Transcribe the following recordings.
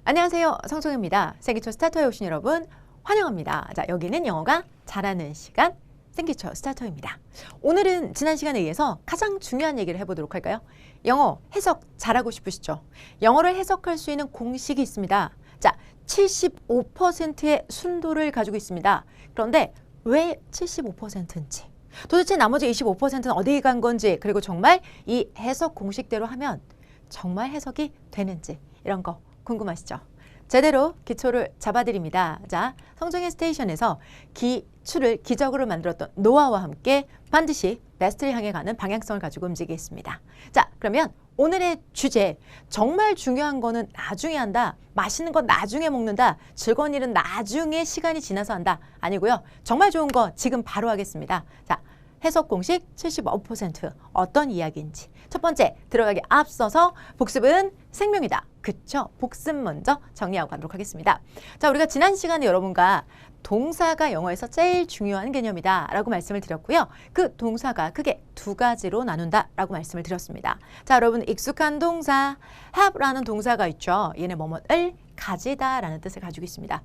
안녕하세요. 성송입니다. 생기초 스타터에 오신 여러분 환영합니다. 자, 여기는 영어가 잘하는 시간 생기초 스타터입니다. 오늘은 지난 시간에 이어서 가장 중요한 얘기를 해보도록 할까요? 영어 해석 잘하고 싶으시죠? 영어를 해석할 수 있는 공식이 있습니다. 자, 75%의 순도를 가지고 있습니다. 그런데 왜 75%인지, 도대체 나머지 25%는 어디에 간 건지, 그리고 정말 이 해석 공식대로 하면 정말 해석이 되는지, 이런 거 궁금하시죠? 제대로 기초를 잡아드립니다. 자, 성정의 스테이션에서 기출을 기적으로 만들었던 노아와 함께 반드시 베스트를 향해 가는 방향성을 가지고 움직이겠습니다. 자, 그러면 오늘의 주제, 정말 중요한 거는 나중에 한다, 맛있는 건 나중에 먹는다, 즐거운 일은 나중에 시간이 지나서 한다, 아니고요. 정말 좋은 거 지금 바로 하겠습니다. 자, 해석 공식 75% 어떤 이야기인지, 첫 번째 들어가기 앞서서 복습은 생명이다. 그쵸? 복습 먼저 정리하고 가도록 하겠습니다. 자, 우리가 지난 시간에 여러분과 동사가 영어에서 제일 중요한 개념이다 라고 말씀을 드렸고요. 그 동사가 크게 두 가지로 나눈다 라고 말씀을 드렸습니다. 자, 여러분 익숙한 동사 have라는 동사가 있죠. 얘는 뭐뭐를 가지다 라는 뜻을 가지고 있습니다.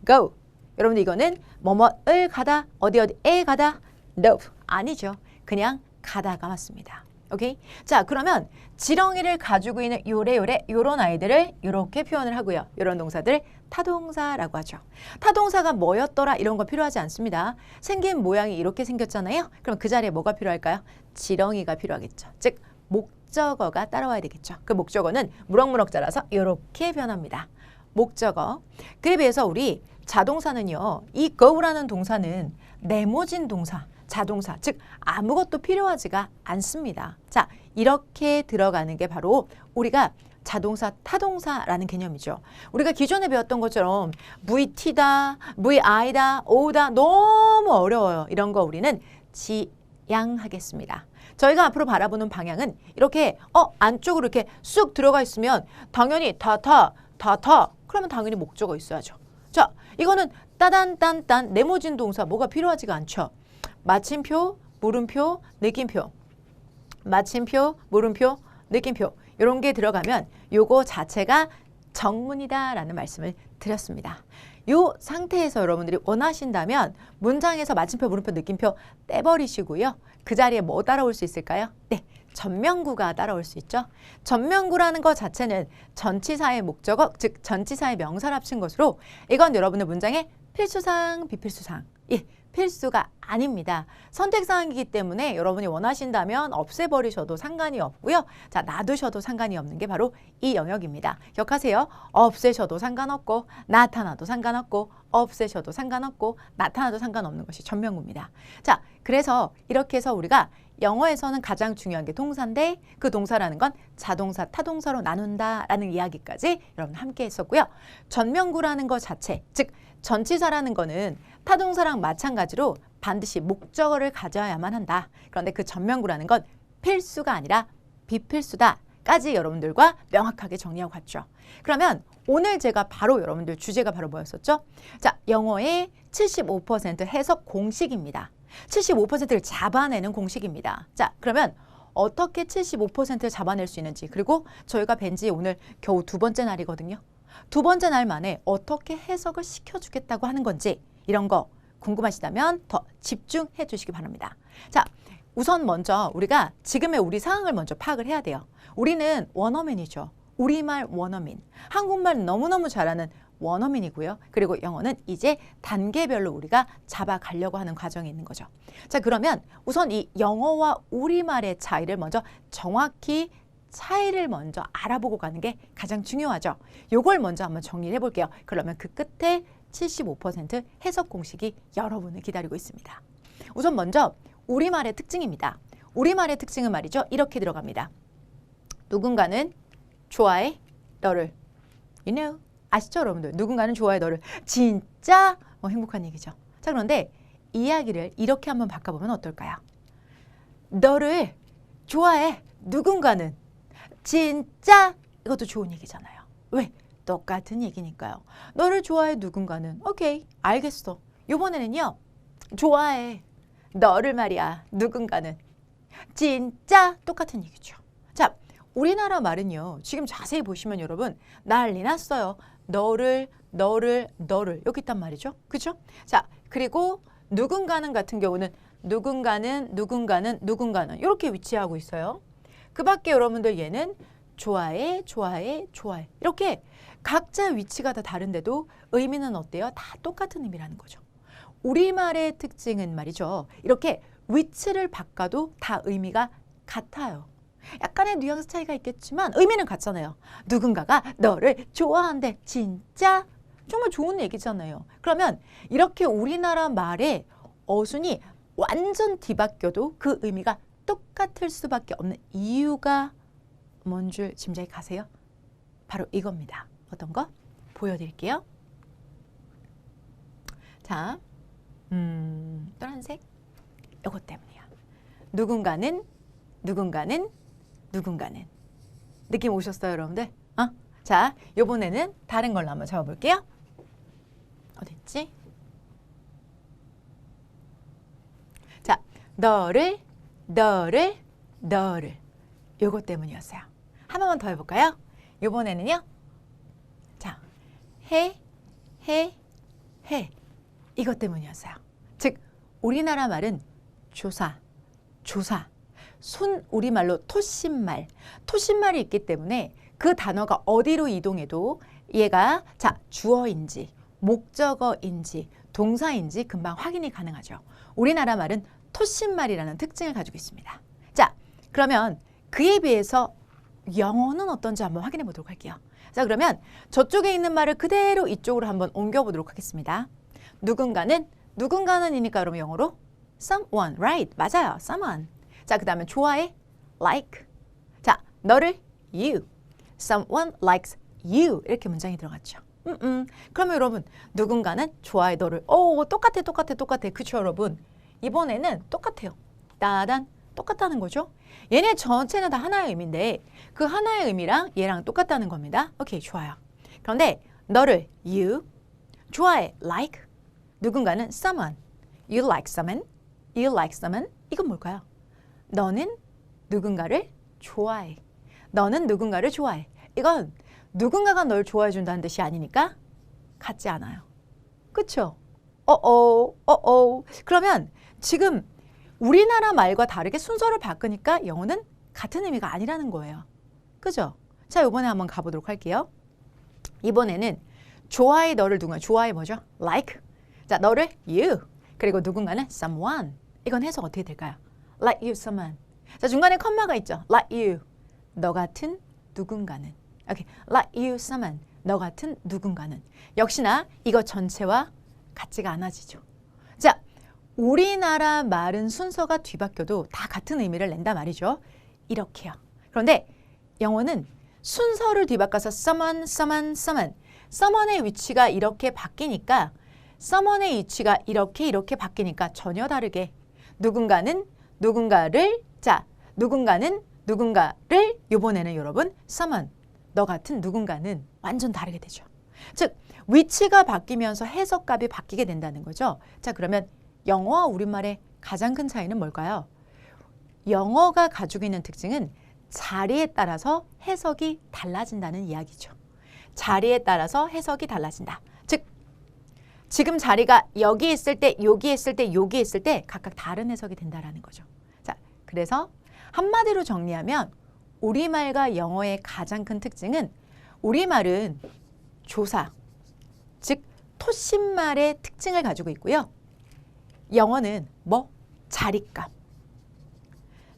go. 여러분들 이거는 뭐뭐을 가다, 어디에 가다? no. 아니죠. 그냥 가다가 맞습니다. 오케이? 자, 그러면 지렁이를 가지고 있는 요런 아이들을 이렇게 표현을 하고요. 이런 동사들 타동사라고 하죠. 타동사가 뭐였더라 이런 거 필요하지 않습니다. 생긴 모양이 이렇게 생겼잖아요. 그럼 그 자리에 뭐가 필요할까요? 지렁이가 필요하겠죠. 즉 목적어가 따라와야 되겠죠. 그 목적어는 무럭무럭 자라서 이렇게 변합니다. 목적어. 그에 비해서 우리 자동사는요. 이 go라는 동사는 네모진 동사, 자동사, 즉 아무것도 필요하지가 않습니다. 자, 이렇게 들어가는 게 바로 우리가 자동사, 타동사라는 개념이죠. 우리가 기존에 배웠던 것처럼 VT다, VI다, O다 너무 어려워요. 이런 거 우리는 지양하겠습니다. 저희가 앞으로 바라보는 방향은 이렇게 안쪽으로 이렇게 쑥 들어가 있으면 당연히 다타, 그러면 당연히 목적어 있어야죠. 자, 이거는 따단딴딴 네모진 동사 뭐가 필요하지가 않죠. 마침표, 물음표, 느낌표. 마침표, 물음표, 느낌표. 이런 게 들어가면 요거 자체가 정문이다 라는 말씀을 드렸습니다. 요 상태에서 여러분들이 원하신다면 문장에서 마침표, 물음표, 느낌표 떼버리시고요. 그 자리에 뭐 따라올 수 있을까요? 네, 전명구가 따라올 수 있죠. 전명구라는 것 자체는 전치사의 목적어, 즉 전치사의 명사를 합친 것으로 이건 여러분의 문장의 필수사항, 비필수사항. 예, 필수가 아닙니다. 선택사항이기 때문에 여러분이 원하신다면 없애버리셔도 상관이 없고요. 자, 놔두셔도 상관이 없는 게 바로 이 영역입니다. 기억하세요. 없애셔도 상관없고 나타나도 상관없고 없애셔도 상관없고 나타나도 상관없는 것이 전명구입니다. 자, 그래서 이렇게 해서 우리가 영어에서는 가장 중요한 게 동사인데 그 동사라는 건 자동사, 타동사로 나눈다라는 이야기까지 여러분 함께 했었고요. 전명구라는 것 자체, 즉 전치사라는 거는 타동사랑 마찬가지로 반드시 목적어를 가져야만 한다. 그런데 그 전명구라는 건 필수가 아니라 비필수다까지 여러분들과 명확하게 정리하고 갔죠. 그러면 오늘 제가 바로 여러분들 주제가 바로 뭐였었죠? 자, 영어의 75% 해석 공식입니다. 75%를 잡아내는 공식입니다. 자, 그러면 어떻게 75%를 잡아낼 수 있는지, 그리고 저희가 뵌지 오늘 겨우 두 번째 날이거든요. 두 번째 날 만에 어떻게 해석을 시켜주겠다고 하는 건지 이런 거 궁금하시다면 더 집중해 주시기 바랍니다. 자, 우선 먼저 우리가 지금의 우리 상황을 먼저 파악을 해야 돼요. 우리는 원어민이죠. 우리말 원어민. 한국말 너무너무 잘하는 원어민이고요. 그리고 영어는 이제 단계별로 우리가 잡아가려고 하는 과정이 있는 거죠. 자, 그러면 우선 이 영어와 우리말의 차이를 먼저 정확히 차이를 먼저 알아보고 가는 게 가장 중요하죠. 요걸 먼저 한번 정리를 해볼게요. 그러면 그 끝에 75% 해석 공식이 여러분을 기다리고 있습니다. 우선 먼저 우리말의 특징입니다. 우리말의 특징은 말이죠. 이렇게 들어갑니다. 누군가는 좋아해 너를. You know. 아시죠, 여러분들? 누군가는 좋아해 너를. 진짜 행복한 얘기죠. 자, 그런데 이야기를 이렇게 한번 바꿔보면 어떨까요? 너를 좋아해 누군가는. 진짜 이것도 좋은 얘기잖아요. 왜? 똑같은 얘기니까요. 너를 좋아해 누군가는. 오케이, 알겠어. 이번에는요. 좋아해 너를 말이야 누군가는. 진짜 똑같은 얘기죠. 자, 우리나라 말은요. 지금 자세히 보시면 여러분 난리 났어요. 너를 여기 있단 말이죠. 그죠? 자, 그리고 누군가는 같은 경우는 누군가는 이렇게 위치하고 있어요. 그 밖에 여러분들 얘는 좋아해 이렇게 각자 위치가 다 다른데도 의미는 어때요? 다 똑같은 의미라는 거죠. 우리말의 특징은 말이죠. 이렇게 위치를 바꿔도 다 의미가 같아요. 약간의 뉘앙스 차이가 있겠지만 의미는 같잖아요. 누군가가 너를 좋아한대. 진짜? 정말 좋은 얘기잖아요. 그러면 이렇게 우리나라 말의 어순이 완전 뒤바뀌어도 그 의미가 똑같을 수밖에 없는 이유가 뭔 줄 짐작이 가세요? 바로 이겁니다. 어떤 거? 보여드릴게요. 자, 노란색. 이것 때문이야. 누군가는 느낌 오셨어요, 여러분들? 자, 이번에는 다른 걸로 한번 잡아볼게요. 어딨지? 자, 너를 요거 때문이었어요. 한 번만 더 해볼까요? 이번에는요. 자, 해 이것 때문이었어요. 즉 우리나라 말은 조사 손 우리말로 토신말이 있기 때문에 그 단어가 어디로 이동해도 얘가 자 주어인지 목적어인지 동사인지 금방 확인이 가능하죠. 우리나라 말은 토신말이라는 특징을 가지고 있습니다. 자, 그러면 그에 비해서 영어는 어떤지 한번 확인해 보도록 할게요. 자, 그러면 저쪽에 있는 말을 그대로 이쪽으로 한번 옮겨 보도록 하겠습니다. 누군가는이니까 그러면 영어로 someone, right? 맞아요. someone. 자, 그 다음에 좋아해 like. 자, 너를 you. someone likes you. 이렇게 문장이 들어갔죠. 그러면 여러분 누군가는 좋아해 너를. 똑같아. 그쵸 여러분? 이번에는 똑같아요. 따단 똑같다는 거죠. 얘네 전체는 다 하나의 의미인데 그 하나의 의미랑 얘랑 똑같다는 겁니다. 오케이, 좋아요. 그런데 너를 you, 좋아해 like, 누군가는 someone, you like someone, 이건 뭘까요? 너는 누군가를 좋아해. 이건 누군가가 널 좋아해 준다는 뜻이 아니니까 같지 않아요. 그쵸? 그러면 지금 우리나라 말과 다르게 순서를 바꾸니까 영어는 같은 의미가 아니라는 거예요. 그죠? 자, 이번에 한번 가보도록 할게요. 이번에는 좋아해 너를 누군가, 좋아해 뭐죠? like. 자, 너를 you. 그리고 누군가는 someone. 이건 해석 어떻게 될까요? like you, someone. 자, 중간에 컴마가 있죠. like you. 너 같은 누군가는. 오케이. like you, someone. 너 같은 누군가는. 역시나 이거 전체와 같지가 않아지죠. 자, 우리나라 말은 순서가 뒤바뀌어도 다 같은 의미를 낸다 말이죠. 이렇게요. 그런데 영어는 순서를 뒤바꿔서 someone의 위치가 이렇게 바뀌니까 someone의 위치가 이렇게 바뀌니까 전혀 다르게 누군가는 누군가를 이번에는 여러분 someone, 너 같은 누군가는 완전 다르게 되죠. 즉 위치가 바뀌면서 해석값이 바뀌게 된다는 거죠. 자, 그러면 영어와 우리말의 가장 큰 차이는 뭘까요? 영어가 가지고 있는 특징은 자리에 따라서 해석이 달라진다는 이야기죠. 자리에 따라서 해석이 달라진다. 즉 지금 자리가 여기 있을 때, 여기 있을 때, 여기 있을 때 각각 다른 해석이 된다는 거죠. 자, 그래서 한마디로 정리하면 우리말과 영어의 가장 큰 특징은 우리말은 조사, 즉 토신말의 특징을 가지고 있고요. 영어는 자리값.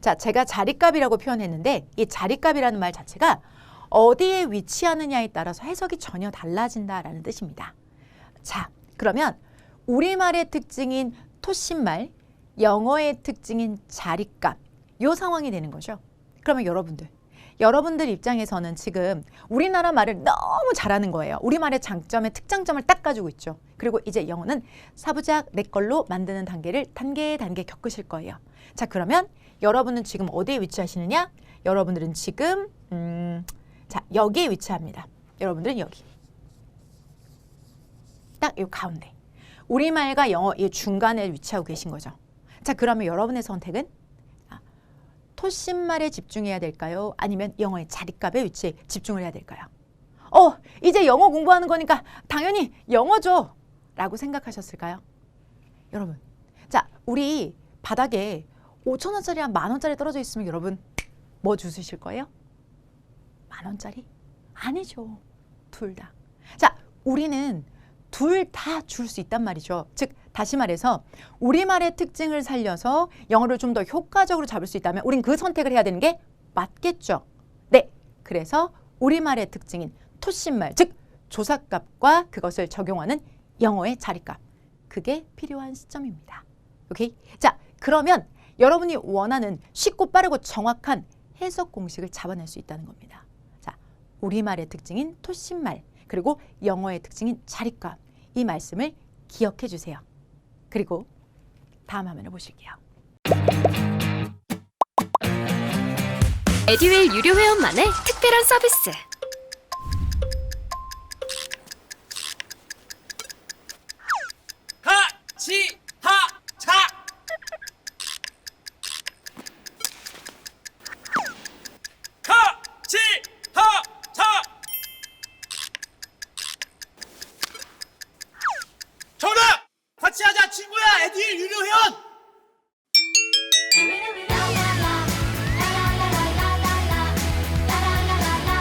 자, 제가 자리값이라고 표현했는데 이 자리값이라는 말 자체가 어디에 위치하느냐에 따라서 해석이 전혀 달라진다라는 뜻입니다. 자, 그러면 우리말의 특징인 토신말, 영어의 특징인 자리값, 이 상황이 되는 거죠. 그러면 여러분들 입장에서는 지금 우리나라 말을 너무 잘하는 거예요. 우리말의 장점의 특장점을 딱 가지고 있죠. 그리고 이제 영어는 사부작 내 걸로 만드는 단계를 단계 겪으실 거예요. 자, 그러면 여러분은 지금 어디에 위치하시느냐? 여러분들은 지금 자, 여기에 위치합니다. 여러분들은 여기. 딱 이 가운데. 우리말과 영어 이 중간에 위치하고 계신 거죠. 자, 그러면 여러분의 선택은 토신말에 집중해야 될까요? 아니면 영어의 자리값의 위치에 집중을 해야 될까요? 이제 영어 공부하는 거니까 당연히 영어죠 라고 생각하셨을까요? 여러분, 자, 우리 바닥에 5,000원짜리랑 10,000원짜리 떨어져 있으면 여러분 뭐 주실 거예요? 10,000원짜리? 아니죠. 둘 다. 자, 우리는 둘 다 줄 수 있단 말이죠. 즉, 다시 말해서 우리말의 특징을 살려서 영어를 좀 더 효과적으로 잡을 수 있다면 우린 그 선택을 해야 되는 게 맞겠죠. 네, 그래서 우리말의 특징인 토신말, 즉 조사값과 그것을 적용하는 영어의 자리값, 그게 필요한 시점입니다. 오케이? 자, 그러면 여러분이 원하는 쉽고 빠르고 정확한 해석 공식을 잡아낼 수 있다는 겁니다. 자, 우리말의 특징인 토신말, 그리고 영어의 특징인 자리값, 이 말씀을 기억해 주세요. 그리고 다음 화면을 보실게요. 에듀윌 유료 회원만의 특별한 서비스. 하치하차 하치하차 정답! 같이 하자 친구야 에듀윌 유료 회원!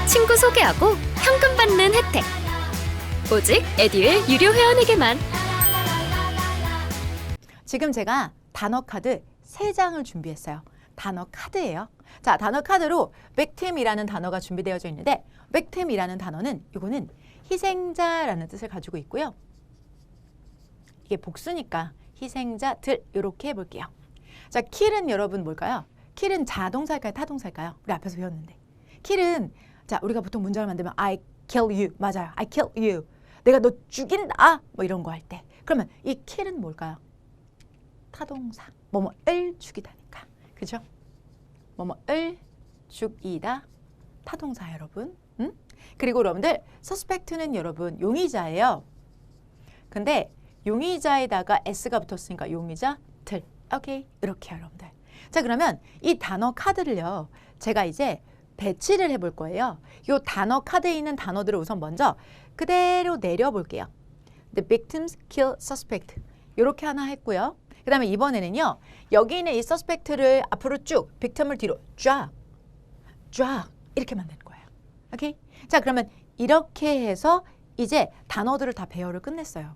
친구 소개하고 현금 받는 혜택. 오직 에듀윌 유료 회원에게만. 지금 제가 단어 카드 3장을 준비했어요. 단어 카드예요. 자, 단어 카드로 victim이라는 단어가 준비되어져 있는데 victim이라는 단어는 이거는 희생자라는 뜻을 가지고 있고요. 이게 복수니까 희생자들 이렇게 해볼게요. 자, kill은 여러분 뭘까요? kill은 자동사일까요? 타동사일까요? 우리 앞에서 배웠는데. kill은 자, 우리가 보통 문장을 만들면 I kill you. 맞아요. I kill you. 내가 너 죽인다. 뭐 이런 거 할 때. 그러면 이 kill은 뭘까요? 타동사. 뭐뭐을 죽이다니까. 그죠? 뭐뭐을 죽이다. 타동사 여러분. 응? 그리고 여러분들 suspect는 여러분 용의자예요. 근데 용의자에다가 s가 붙었으니까 용의자 들. 오케이. 이렇게 여러분들. 자, 그러면 이 단어 카드를요. 제가 이제 배치를 해볼 거예요. 이 단어 카드에 있는 단어들을 우선 먼저 그대로 내려볼게요. The victims kill suspect. 이렇게 하나 했고요. 그 다음에 이번에는요. 여기 있는 이 suspect를 앞으로 쭉, victim을 뒤로 쫙 이렇게 만드는 거예요. 오케이? 자, 그러면 이렇게 해서 이제 단어들을 다 배열을 끝냈어요.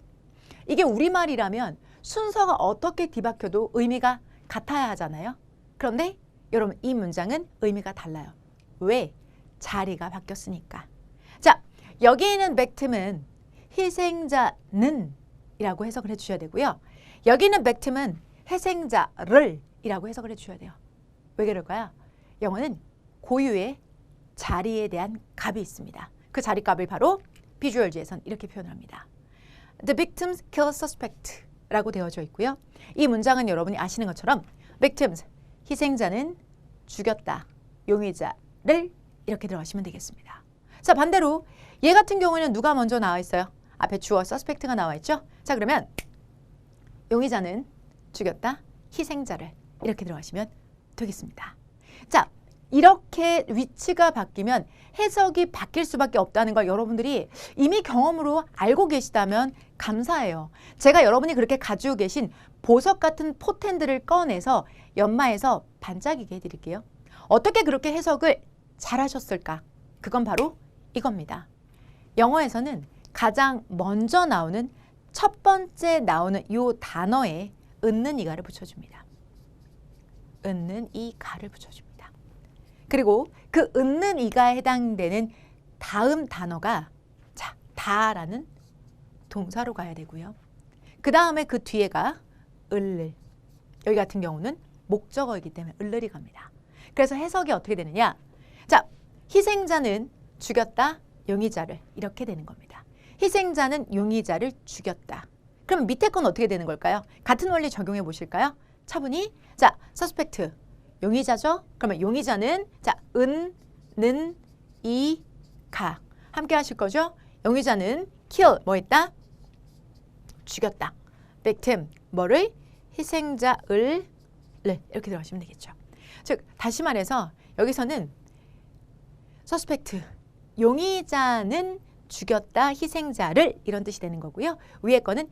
이게 우리말이라면 순서가 어떻게 뒤바뀌어도 의미가 같아야 하잖아요. 그런데 여러분 이 문장은 의미가 달라요. 왜? 자리가 바뀌었으니까. 자, 여기 있는 victim은 희생자는 이라고 해석을 해주셔야 되고요. 여기 있는 victim은 희생자를 이라고 해석을 해주셔야 돼요. 왜 그럴까요? 영어는 고유의 자리에 대한 값이 있습니다. 그 자리값을 바로 비주얼즈에선 이렇게 표현합니다. The victims kill suspect 라고 되어져 있고요. 이 문장은 여러분이 아시는 것처럼 victims, 희생자는 죽였다. 용의자를 이렇게 들어가시면 되겠습니다. 자, 반대로 얘 같은 경우에는 누가 먼저 나와 있어요? 앞에 주어 suspect가 나와 있죠? 자, 그러면 용의자는 죽였다. 희생자를 이렇게 들어가시면 되겠습니다. 자, 이렇게 위치가 바뀌면 해석이 바뀔 수밖에 없다는 걸 여러분들이 이미 경험으로 알고 계시다면 감사해요. 제가 여러분이 그렇게 가지고 계신 보석 같은 포텐들을 꺼내서 연마해서 반짝이게 해드릴게요. 어떻게 그렇게 해석을 잘하셨을까? 그건 바로 이겁니다. 영어에서는 가장 먼저 나오는 첫 번째 나오는 이 단어에 은는 이가를 붙여줍니다. 은는 이가를 붙여줍니다. 그리고 그 은는 이가에 해당되는 다음 단어가 자, 다라는 동사로 가야 되고요. 그 다음에 그 뒤에가 을를. 여기 같은 경우는 목적어이기 때문에 을을이 갑니다. 그래서 해석이 어떻게 되느냐? 자, 희생자는 죽였다. 용의자를 이렇게 되는 겁니다. 희생자는 용의자를 죽였다. 그럼 밑에 건 어떻게 되는 걸까요? 같은 원리 적용해 보실까요? 차분히. 자, suspect. 용의자죠? 그러면 용의자는 자, 은, 는, 이, 가. 함께 하실 거죠? 용의자는 kill. 뭐 했다? 죽였다. victim. 뭐를? 희생자을 이렇게 들어가시면 되겠죠. 즉, 다시 말해서 여기서는 suspect. 용의자는 죽였다 희생자를 이런 뜻이 되는 거고요. 위에 거는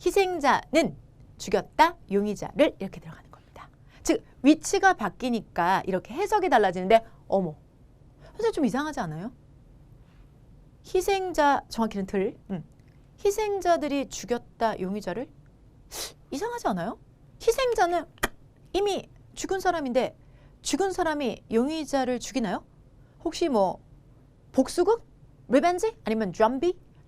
희생자는 죽였다 용의자를 이렇게 들어가는 겁니다. 즉 위치가 바뀌니까 이렇게 해석이 달라지는데 어머, 선생님 좀 이상하지 않아요? 희생자, 정확히는 희생자들이 죽였다 용의자를? 이상하지 않아요? 희생자는 이미 죽은 사람인데 죽은 사람이 용의자를 죽이나요? 혹시 뭐 복수극? 리벤지? 아니면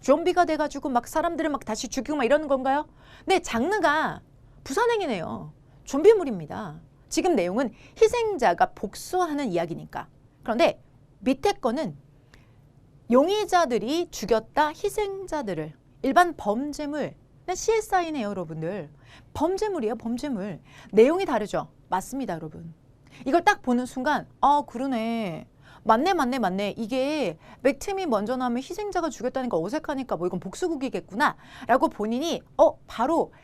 좀비가 돼가지고 막 사람들을 막 다시 죽이고 막 이러는 건가요? 네, 장르가 부산행이네요. 좀비물입니다. 지금 내용은 희생자가 복수하는 이야기니까. 그런데 밑에 거는 용의자들이 죽였다 희생자들을. 일반 범죄물. CSI네요, 여러분들. 범죄물이에요, 범죄물. 내용이 다르죠? 맞습니다, 여러분. 이걸 딱 보는 순간 그러네. 맞네. 이게 맥팀이 먼저 나오면 희생자가 죽였다니까 어색하니까 뭐 이건 복수극이겠구나 라고 본인이 바로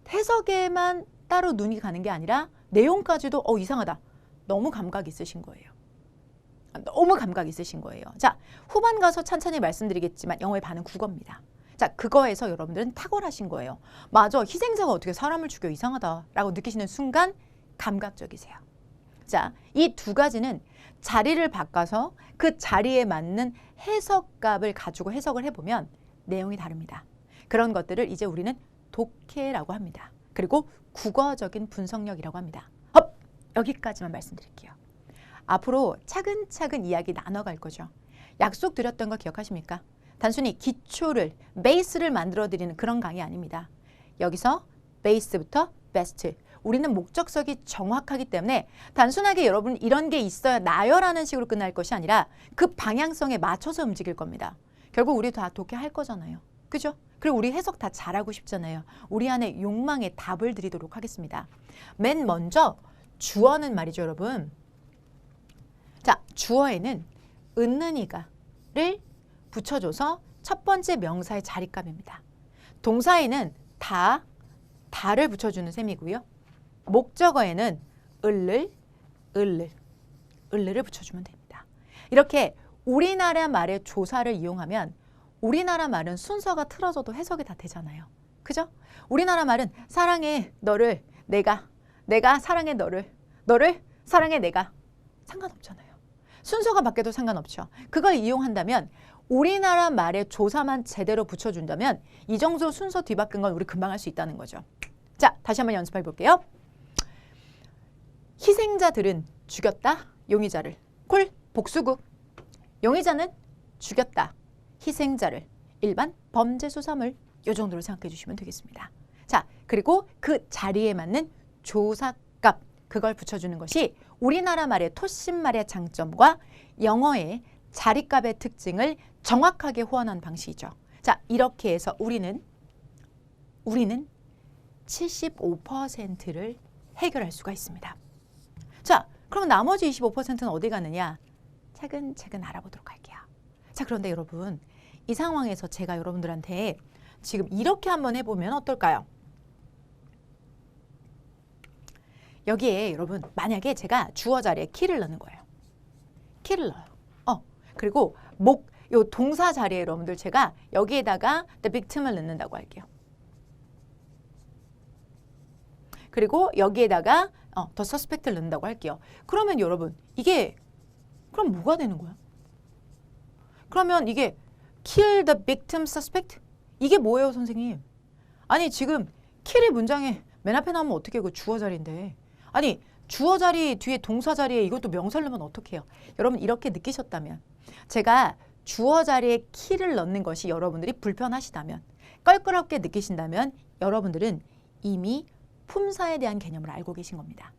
해석에만 따로 눈이 가는 게 아니라 내용까지도 이상하다. 너무 감각 있으신 거예요. 너무 감각 있으신 거예요. 자, 후반 가서 찬찬히 말씀드리겠지만 영어의 반은 국어입니다. 자, 그거에서 여러분들은 탁월하신 거예요. 맞아, 희생자가 어떻게 사람을 죽여 이상하다라고 느끼시는 순간 감각적이세요. 자, 이 두 가지는 자리를 바꿔서 그 자리에 맞는 해석값을 가지고 해석을 해보면 내용이 다릅니다. 그런 것들을 이제 우리는 독해라고 합니다. 그리고 국어적인 분석력이라고 합니다. 여기까지만 말씀드릴게요. 앞으로 차근차근 이야기 나눠갈 거죠. 약속 드렸던 거 기억하십니까? 단순히 기초를, 베이스를 만들어드리는 그런 강의 아닙니다. 여기서 베이스부터 베스트. 우리는 목적성이 정확하기 때문에 단순하게 여러분 이런 게 있어야 나요라는 식으로 끝날 것이 아니라 그 방향성에 맞춰서 움직일 겁니다. 결국 우리 다 독해할 거잖아요. 그죠? 그리고 우리 해석 다 잘하고 싶잖아요. 우리 안에 욕망에 답을 드리도록 하겠습니다. 맨 먼저 주어는 말이죠, 여러분. 자, 주어에는 은는이가를 붙여줘서 첫 번째 명사의 자리값입니다. 동사에는 다를 붙여주는 셈이고요. 목적어에는 을을 붙여주면 됩니다. 이렇게 우리나라 말의 조사를 이용하면 우리나라 말은 순서가 틀어져도 해석이 다 되잖아요. 그죠? 우리나라 말은 사랑해 너를 내가 사랑해 너를 사랑해 내가 상관없잖아요. 순서가 바뀌어도 상관없죠. 그걸 이용한다면 우리나라 말의 조사만 제대로 붙여준다면 이 정도 순서 뒤바뀐 건 우리 금방 할 수 있다는 거죠. 자, 다시 한번 연습해 볼게요. 희생자들은 죽였다 용의자를. 콜 복수국. 용의자는 죽였다 희생자를. 일반 범죄 수사물. 이 정도로 생각해 주시면 되겠습니다. 자, 그리고 그 자리에 맞는 조사값. 그걸 붙여주는 것이 우리나라 말의 토신말의 장점과 영어의 자리값의 특징을 정확하게 호환한 방식이죠. 자, 이렇게 해서 우리는 75%를 해결할 수가 있습니다. 자, 그럼 나머지 25%는 어디 가느냐? 차근차근 알아보도록 할게요. 자, 그런데 여러분, 이 상황에서 제가 여러분들한테 지금 이렇게 한번 해보면 어떨까요? 여기에 여러분, 만약에 제가 주어 자리에 키를 넣는 거예요. 키를 넣어요. 그리고 요 동사 자리에 여러분들 제가 여기에다가 the victim을 넣는다고 할게요. 그리고 여기에다가 the suspect를 넣는다고 할게요. 그러면 여러분 이게 그럼 뭐가 되는 거야? 그러면 이게 kill the victim suspect? 이게 뭐예요, 선생님? 아니 지금 kill이 문장에 맨 앞에 나오면 어떻게 그 주어 자리인데 아니 주어 자리 뒤에 동사 자리에 이것도 명사를 넣으면 어떡해요? 여러분 이렇게 느끼셨다면 제가 주어 자리에 키를 넣는 것이 여러분들이 불편하시다면 껄끄럽게 느끼신다면 여러분들은 이미 품사에 대한 개념을 알고 계신 겁니다.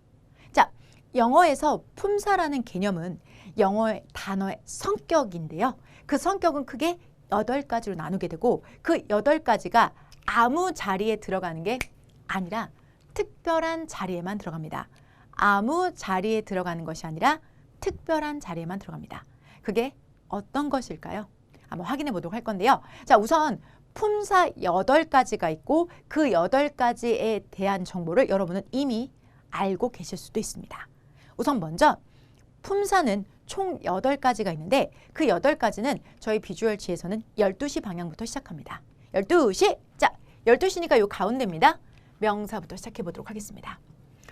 자, 영어에서 품사라는 개념은 영어의 단어의 성격인데요. 그 성격은 크게 8가지로 나누게 되고 그 8가지가 아무 자리에 들어가는 게 아니라 특별한 자리에만 들어갑니다. 아무 자리에 들어가는 것이 아니라 특별한 자리에만 들어갑니다. 그게 어떤 것일까요? 한번 확인해 보도록 할 건데요. 자, 우선 품사 8가지가 있고 그 8가지에 대한 정보를 여러분은 이미 알고 계실 수도 있습니다. 우선 먼저 품사는 총 8가지가 있는데 그 8가지는 저희 비주얼 지에서는 12시 방향부터 시작합니다. 12시! 자, 12시니까 요 가운데입니다. 명사부터 시작해 보도록 하겠습니다.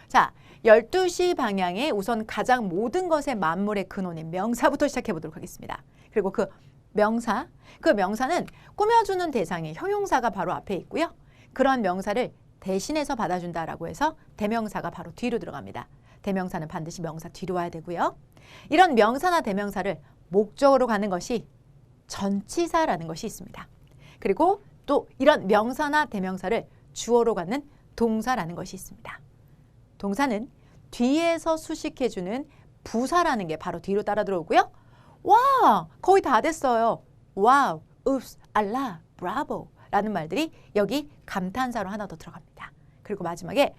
자, 12시 방향에 우선 가장 모든 것의 만물의 근원인 명사부터 시작해 보도록 하겠습니다. 그리고 그 명사는 꾸며주는 대상이 형용사가 바로 앞에 있고요. 그런 명사를 대신해서 받아준다라고 해서 대명사가 바로 뒤로 들어갑니다. 대명사는 반드시 명사 뒤로 와야 되고요. 이런 명사나 대명사를 목적으로 가는 것이 전치사라는 것이 있습니다. 그리고 또 이런 명사나 대명사를 주어로 갖는 동사라는 것이 있습니다. 동사는 뒤에서 수식해주는 부사라는 게 바로 뒤로 따라 들어오고요. 와, 거의 다 됐어요. 와우, 읍스, 알라, 브라보 라는 말들이 여기 감탄사로 하나 더 들어갑니다. 그리고 마지막에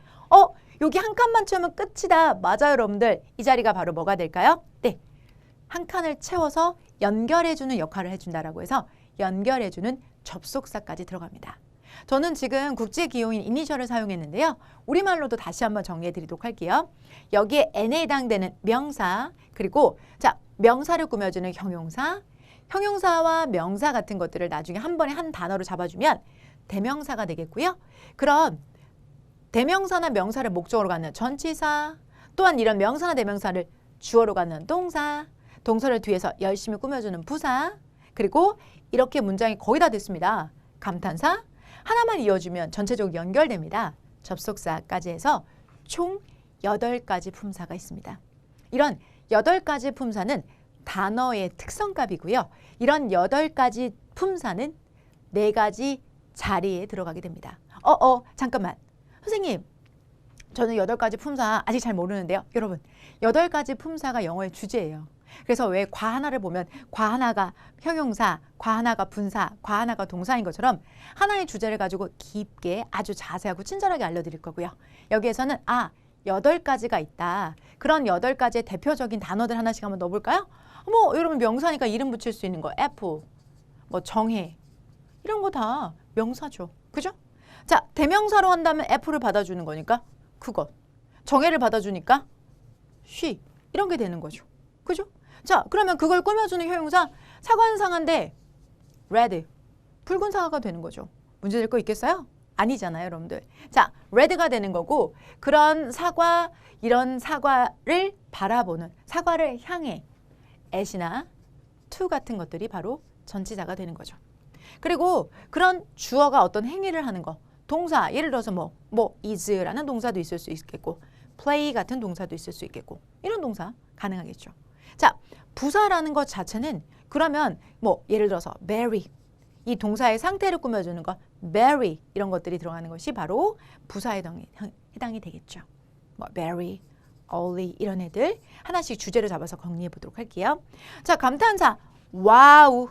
여기 한 칸만 채우면 끝이다. 맞아요, 여러분들. 이 자리가 바로 뭐가 될까요? 네, 한 칸을 채워서 연결해주는 역할을 해준다라고 해서 연결해주는 접속사까지 들어갑니다. 저는 지금 국제기호인 이니셜을 사용했는데요. 우리말로도 다시 한번 정리해드리도록 할게요. 여기에 n에 해당되는 명사, 그리고 자 명사를 꾸며주는 형용사, 형용사와 명사 같은 것들을 나중에 한 번에 한 단어로 잡아주면 대명사가 되겠고요. 그런 대명사나 명사를 목적으로 갖는 전치사, 또한 이런 명사나 대명사를 주어로 갖는 동사, 동사를 뒤에서 열심히 꾸며주는 부사, 그리고 이렇게 문장이 거의 다 됐습니다. 감탄사 하나만 이어주면 전체적으로 연결됩니다. 접속사까지 해서 총 8가지 품사가 있습니다. 이런 8가지 품사는 단어의 특성값이고요. 이런 8가지 품사는 4가지 자리에 들어가게 됩니다. 잠깐만. 선생님, 저는 8가지 품사 아직 잘 모르는데요. 여러분, 8가지 품사가 영어의 주제예요. 그래서 왜 과 하나를 보면 과 하나가 형용사, 과 하나가 분사, 과 하나가 동사인 것처럼 하나의 주제를 가지고 깊게 아주 자세하고 친절하게 알려드릴 거고요. 여기에서는 8가지가 있다. 그런 8가지의 대표적인 단어들 하나씩 한번 넣어볼까요? 여러분 명사니까 이름 붙일 수 있는 거 F, 정해 이런 거 다 명사죠. 그죠? 자, 대명사로 한다면 F를 받아주는 거니까 그것, 정해를 받아주니까 she 이런 게 되는 거죠. 그죠? 자, 그러면 그걸 꾸며주는 형용사 사과한상한데 red, 붉은 사과가 되는 거죠. 문제될 거 있겠어요? 아니잖아요, 여러분들. 자, red가 되는 거고 그런 사과, 이런 사과를 바라보는, 사과를 향해 at이나 to 같은 것들이 바로 전치사가 되는 거죠. 그리고 그런 주어가 어떤 행위를 하는 거, 동사, 예를 들어서 is라는 동사도 있을 수 있겠고 play 같은 동사도 있을 수 있겠고 이런 동사 가능하겠죠. 자, 부사라는 것 자체는 그러면 예를 들어서 marry, 이 동사의 상태를 꾸며주는 것, marry 이런 것들이 들어가는 것이 바로 부사에 해당이 되겠죠. marry, only 이런 애들 하나씩 주제를 잡아서 정리해 보도록 할게요. 자, 감탄사 와우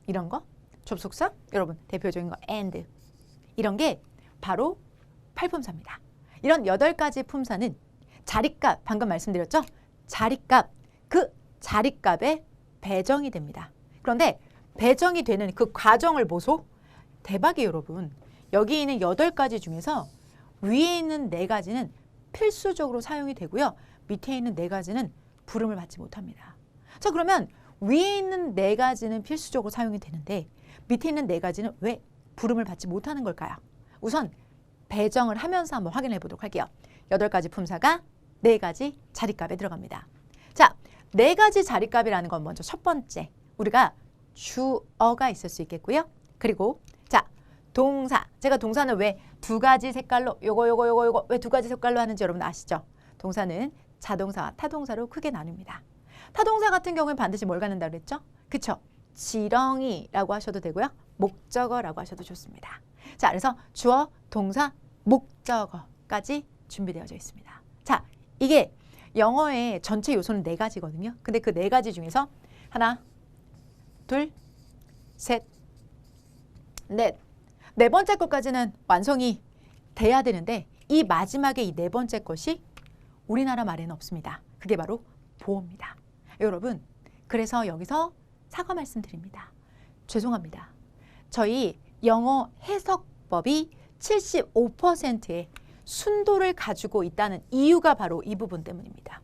이런 거, 접속사 여러분 대표적인 거 and 이런 게 바로 팔품사입니다. 이런 8가지 품사는 자리값, 방금 말씀드렸죠? 자리값, 그 자리값에 배정이 됩니다. 그런데 배정이 되는 그 과정을 보소. 대박이에요, 여러분. 여기 있는 8가지 중에서 위에 있는 4가지는 필수적으로 사용이 되고요. 밑에 있는 4가지는 부름을 받지 못합니다. 자, 그러면 위에 있는 4가지는 필수적으로 사용이 되는데 밑에 있는 4가지는 왜 부름을 받지 못하는 걸까요? 우선 배정을 하면서 한번 확인해 보도록 할게요. 8가지 품사가 4가지 자리값에 들어갑니다. 자, 4가지 자리값이라는 건 먼저 첫 번째, 우리가 주어가 있을 수 있겠고요. 그리고 자, 동사. 제가 동사는 왜 2가지 색깔로 요거 왜 2가지 색깔로 하는지 여러분 아시죠? 동사는 자동사와 타동사로 크게 나눕니다. 타동사 같은 경우는 반드시 뭘 갖는다 그랬죠? 그쵸? 지렁이라고 하셔도 되고요. 목적어라고 하셔도 좋습니다. 자, 그래서 주어, 동사, 목적어까지 준비되어져 있습니다. 자, 이게 영어의 전체 요소는 4가지거든요. 근데 그 4가지 중에서 하나, 둘, 셋, 넷. 4번째 것까지는 완성이 돼야 되는데 이 마지막에 이 4번째 것이 우리나라 말에는 없습니다. 그게 바로 보어입니다. 여러분, 그래서 여기서 사과 말씀드립니다. 죄송합니다. 저희 영어 해석법이 75%의 순도를 가지고 있다는 이유가 바로 이 부분 때문입니다.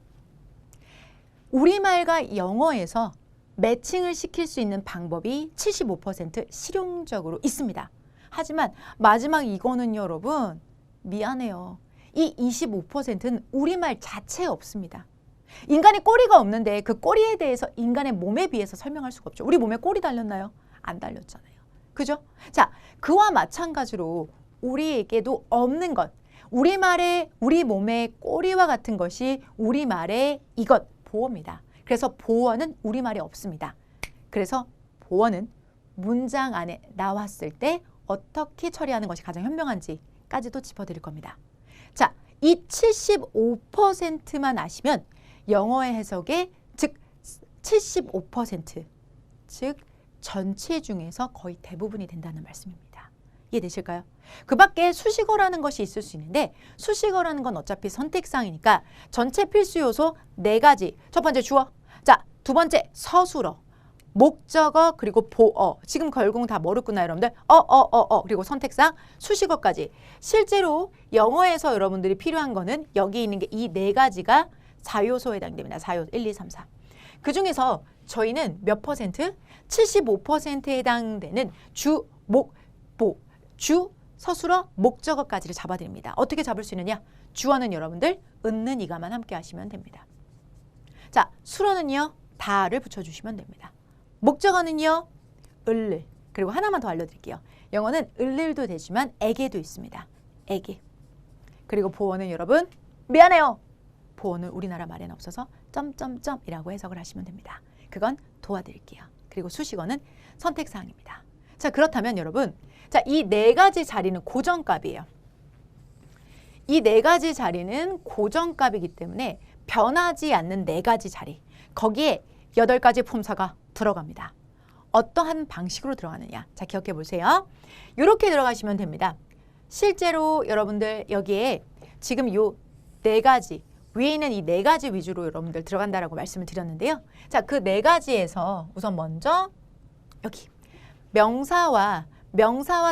우리말과 영어에서 매칭을 시킬 수 있는 방법이 75% 실용적으로 있습니다. 하지만 마지막 이거는 여러분 미안해요. 이 25%는 우리말 자체에 없습니다. 인간의 꼬리가 없는데 그 꼬리에 대해서 인간의 몸에 비해서 설명할 수가 없죠. 우리 몸에 꼬리 달렸나요? 안 달렸잖아요. 그죠? 자, 그와 마찬가지로 우리에게도 없는 것, 우리말의 우리 몸의 꼬리와 같은 것이 우리말의 이것, 보어입니다. 그래서 보어는 우리말에 없습니다. 그래서 보어는 문장 안에 나왔을 때 어떻게 처리하는 것이 가장 현명한지까지도 짚어드릴 겁니다. 자, 이 75%만 아시면 영어의 해석의 즉 75%, 즉 전체 중에서 거의 대부분이 된다는 말씀입니다. 이해되실까요? 그 밖에 수식어라는 것이 있을 수 있는데 수식어라는 건 어차피 선택사항이니까 전체 필수 요소 4가지. 첫 번째 주어, 자, 두 번째 서술어, 목적어, 그리고 보어. 지금 결국은 다 모르구나 여러분들. 그리고 선택사항, 수식어까지. 실제로 영어에서 여러분들이 필요한 거는 여기 있는 게 이 4가지가 4요소에 해당됩니다. 4요소 1, 2, 3, 4. 그 중에서 저희는 몇 퍼센트? 75%에 해당되는 주, 목, 보, 주, 서술어, 목적어까지를 잡아드립니다. 어떻게 잡을 수 있느냐? 주어는 여러분들 은는 이가만 함께 하시면 됩니다. 자, 술어는요. 다를 붙여주시면 됩니다. 목적어는요. 을을. 그리고 하나만 더 알려드릴게요. 영어는 을을도 되지만 에게도 있습니다. 에게. 그리고 보어는 여러분 미안해요. 보어는 우리나라 말에는 없어서 점점점이라고 해석을 하시면 됩니다. 그건 도와드릴게요. 그리고 수식어는 선택사항입니다. 자, 그렇다면 여러분, 자, 이 4가지 자리는 고정값이에요. 이 4가지 자리는 고정값이기 때문에 변하지 않는 4가지 자리. 거기에 8가지 품사가 들어갑니다. 어떠한 방식으로 들어가느냐? 자, 기억해 보세요. 이렇게 들어가시면 됩니다. 실제로 여러분들 여기에 지금 요 4가지, 위에 있는 이 4가지 위주로 여러분들 들어간다라고 말씀을 드렸는데요. 자, 그 4가지에서 우선 먼저 여기 명사와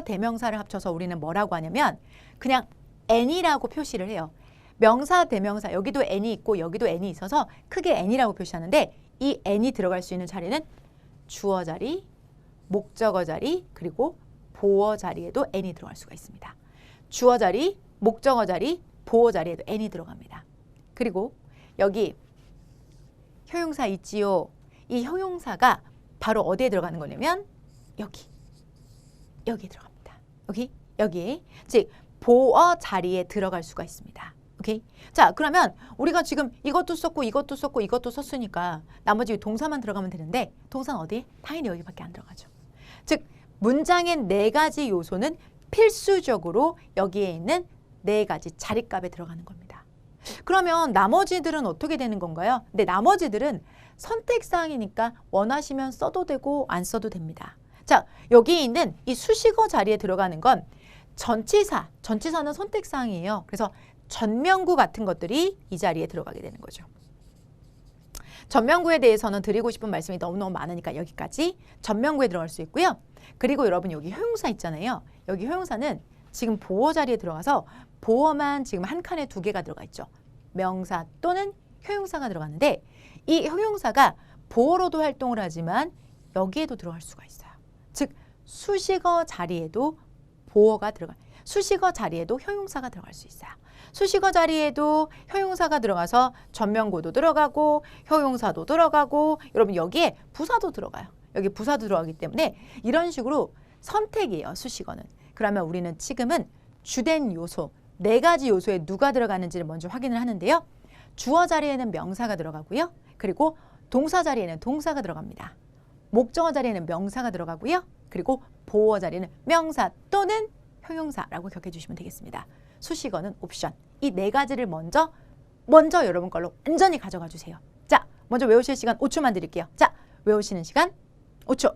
대명사를 합쳐서 우리는 뭐라고 하냐면 그냥 N이라고 표시를 해요. 명사, 대명사, 여기도 N이 있고 여기도 N이 있어서 크게 N이라고 표시하는데 이 N이 들어갈 수 있는 자리는 주어 자리, 목적어 자리, 그리고 보어 자리에도 N이 들어갈 수가 있습니다. 주어 자리, 목적어 자리, 보어 자리에도 N이 들어갑니다. 그리고 여기 형용사 있지요. 이 형용사가 바로 어디에 들어가는 거냐면 여기에 들어갑니다. 여기 즉 보어 자리에 들어갈 수가 있습니다. 오케이? 자, 그러면 우리가 지금 이것도 썼고 이것도 썼고 이것도 썼으니까 나머지 동사만 들어가면 되는데 동사는 어디? 당연히 여기밖에 안 들어가죠. 즉 문장의 4가지 요소는 필수적으로 여기에 있는 4가지 자리값에 들어가는 겁니다. 그러면 나머지들은 어떻게 되는 건가요? 근데 나머지들은 선택사항이니까 원하시면 써도 되고 안 써도 됩니다. 자, 여기에 있는 이 수식어 자리에 들어가는 건 전치사는 선택사항이에요. 그래서 전명구 같은 것들이 이 자리에 들어가게 되는 거죠. 전명구에 대해서는 드리고 싶은 말씀이 너무너무 많으니까 여기까지 전명구에 들어갈 수 있고요. 그리고 여러분 여기 형용사 있잖아요. 여기 형용사는 지금 보어 자리에 들어가서 보어만 지금 한 칸에 2개가 들어가 있죠. 명사 또는 형용사가 들어가는데 이 형용사가 보어로도 활동을 하지만 여기에도 들어갈 수가 있어요. 즉 수식어 자리에도 보어가 들어가요. 수식어 자리에도 형용사가 들어갈 수 있어요. 수식어 자리에도 형용사가 들어가서 전명구도 들어가고 형용사도 들어가고 여러분 여기에 부사도 들어가요. 여기 부사도 들어가기 때문에 이런 식으로 선택이에요. 수식어는. 그러면 우리는 지금은 주된 요소 4가지 요소에 누가 들어가는지를 먼저 확인을 하는데요. 주어 자리에는 명사가 들어가고요. 그리고 동사 자리에는 동사가 들어갑니다. 목적어 자리에는 명사가 들어가고요. 그리고 보어 자리에는 명사 또는 형용사라고 기억해 주시면 되겠습니다. 수식어는 옵션. 이 4가지를 먼저 여러분 걸로 완전히 가져가 주세요. 자, 먼저 외우실 시간 5초만 드릴게요. 자, 외우시는 시간 5초.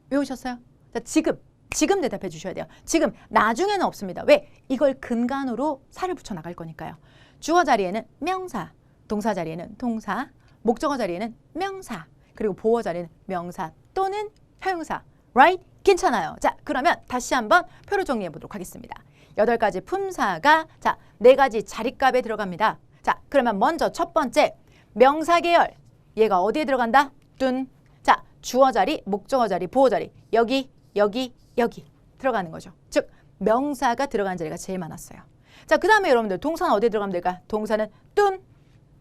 외우셨어요? 자, 지금 대답해 주셔야 돼요. 지금, 나중에는 없습니다. 왜? 이걸 근간으로 살을 붙여 나갈 거니까요. 주어 자리에는 명사, 동사 자리에는 동사, 목적어 자리에는 명사, 그리고 보어 자리에는 명사 또는 형용사. Right? 괜찮아요. 자, 그러면 다시 한번 표로 정리해 보도록 하겠습니다. 8가지 품사가 자, 4가지 자리값에 들어갑니다. 자, 그러면 먼저 첫 번째 명사 계열. 얘가 어디에 들어간다? 뚠. 자, 주어 자리, 목적어 자리, 보어 자리. 여기, 여기, 여기 들어가는 거죠. 즉, 명사가 들어간 자리가 제일 많았어요. 자, 그 다음에 여러분들 동사는 어디에 들어가면 될까? 동사는 뚠.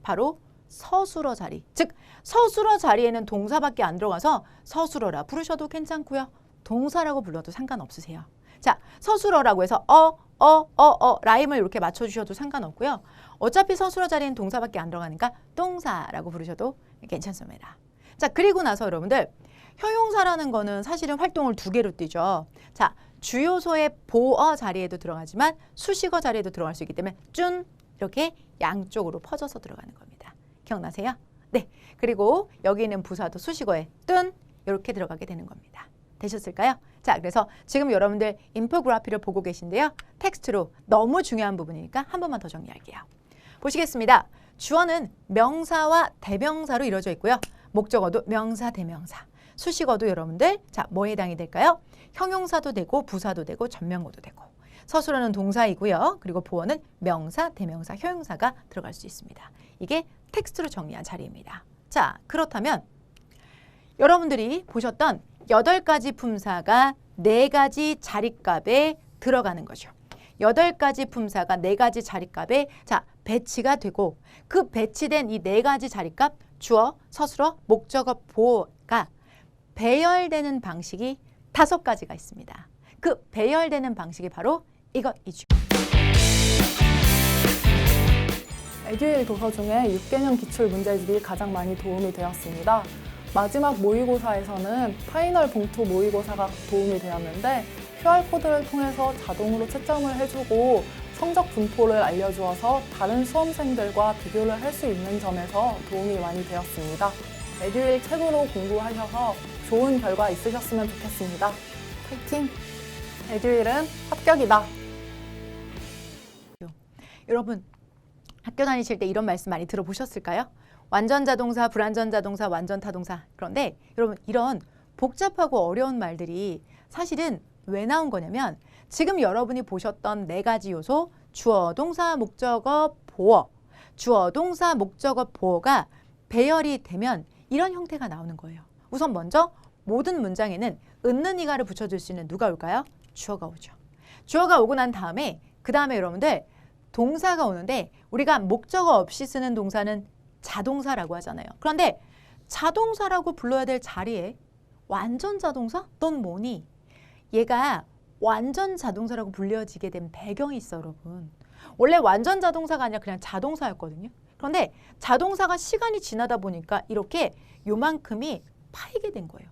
바로 서술어 자리. 즉, 서술어 자리에는 동사밖에 안 들어가서 서술어라 부르셔도 괜찮고요. 동사라고 불러도 상관없으세요. 자, 서술어라고 해서 라임을 이렇게 맞춰주셔도 상관없고요. 어차피 서술어 자리는 동사밖에 안 들어가니까 동사라고 부르셔도 괜찮습니다. 자, 그리고 나서 여러분들 형용사라는 거는 사실은 활동을 2개로 띄죠. 자, 주요소의 보어 자리에도 들어가지만 수식어 자리에도 들어갈 수 있기 때문에 쭌 이렇게 양쪽으로 퍼져서 들어가는 겁니다. 기억나세요? 네. 그리고 여기 있는 부사도 수식어에 뚠 이렇게 들어가게 되는 겁니다. 되셨을까요? 자, 그래서 지금 여러분들 인포그래피를 보고 계신데요. 텍스트로 너무 중요한 부분이니까 한 번만 더 정리할게요. 보시겠습니다. 주어는 명사와 대명사로 이루어져 있고요. 목적어도 명사, 대명사. 수식어도 여러분들 자, 뭐에 해당이 될까요? 형용사도 되고 부사도 되고 전명어도 되고. 서술어는 동사이고요. 그리고 보어는 명사, 대명사, 형용사가 들어갈 수 있습니다. 이게 텍스트로 정리한 자리입니다. 자, 그렇다면 여러분들이 보셨던 8가지 품사가 4가지 자리값에 들어가는 거죠. 8가지 품사가 4가지 자리값에 자, 배치가 되고 그 배치된 이 4가지 자리값 주어, 서술어, 목적어, 보어가 배열되는 방식이 5가지가 있습니다. 그 배열되는 방식이 바로 이것이죠. 에듀윌 도서 중에 6개년 기출 문제집이 가장 많이 도움이 되었습니다. 마지막 모의고사에서는 파이널 봉투 모의고사가 도움이 되었는데 QR코드를 통해서 자동으로 채점을 해주고 성적 분포를 알려주어서 다른 수험생들과 비교를 할 수 있는 점에서 도움이 많이 되었습니다. 에듀윌 책으로 공부하셔서 좋은 결과 있으셨으면 좋겠습니다. 파이팅! 에듀윌은 합격이다. 여러분 학교 다니실 때 이런 말씀 많이 들어보셨을까요? 완전 자동사, 불완전 자동사, 완전 타동사. 그런데 여러분 이런 복잡하고 어려운 말들이 사실은 왜 나온 거냐면 지금 여러분이 보셨던 4가지 요소 주어, 동사, 목적어, 보어. 주어, 동사, 목적어, 보어가 배열이 되면 이런 형태가 나오는 거예요. 우선 먼저 모든 문장에는 있는 이가를 붙여줄 수 있는 누가 올까요? 주어가 오죠. 주어가 오고 난 다음에 그 다음에 여러분들 동사가 오는데 우리가 목적어 없이 쓰는 동사는 자동사라고 하잖아요. 그런데 자동사라고 불러야 될 자리에 완전 자동사? 넌 뭐니? 얘가 완전 자동사라고 불려지게 된 배경이 있어 여러분. 원래 완전 자동사가 아니라 그냥 자동사였거든요. 그런데 자동사가 시간이 지나다 보니까 이렇게 요만큼이 파이게 된 거예요.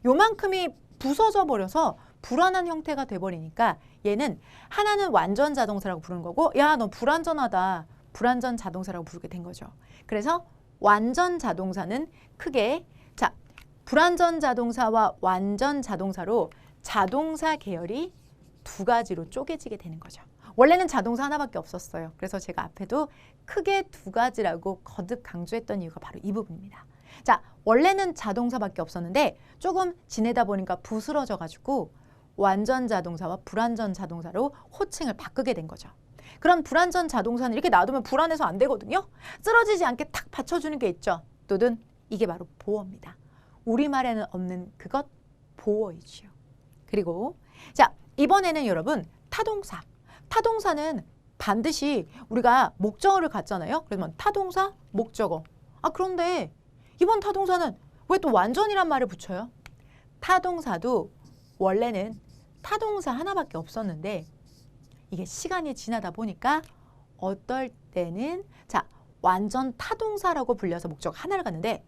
요만큼이 부서져 버려서 불완한 형태가 돼버리니까 얘는 하나는 완전 자동사라고 부르는 거고 야, 너 불완전하다. 불완전 자동사라고 부르게 된 거죠. 그래서 완전 자동사는 크게 자, 불완전 자동사와 완전 자동사로 자동사 계열이 2가지로 쪼개지게 되는 거죠. 원래는 자동사 하나밖에 없었어요. 그래서 제가 앞에도 크게 2가지라고 거듭 강조했던 이유가 바로 이 부분입니다. 자, 원래는 자동사밖에 없었는데 조금 지내다 보니까 부스러져 가지고 완전 자동사와 불완전 자동사로 호칭을 바꾸게 된 거죠. 그럼 불완전 자동사는 이렇게 놔두면 불안해서 안 되거든요. 쓰러지지 않게 탁 받쳐주는 게 있죠. 또는 이게 바로 보어입니다. 우리말에는 없는 그것 보어이지요. 그리고 자, 이번에는 여러분 타동사. 타동사는 반드시 우리가 목적어를 갖잖아요. 그러면 타동사, 목적어. 아, 그런데 이번 타동사는 왜 또 완전이란 말을 붙여요? 타동사도 원래는 타동사 하나밖에 없었는데 이게 시간이 지나다 보니까 어떨 때는 자, 완전 타동사라고 불려서 목적어 하나를 갖는데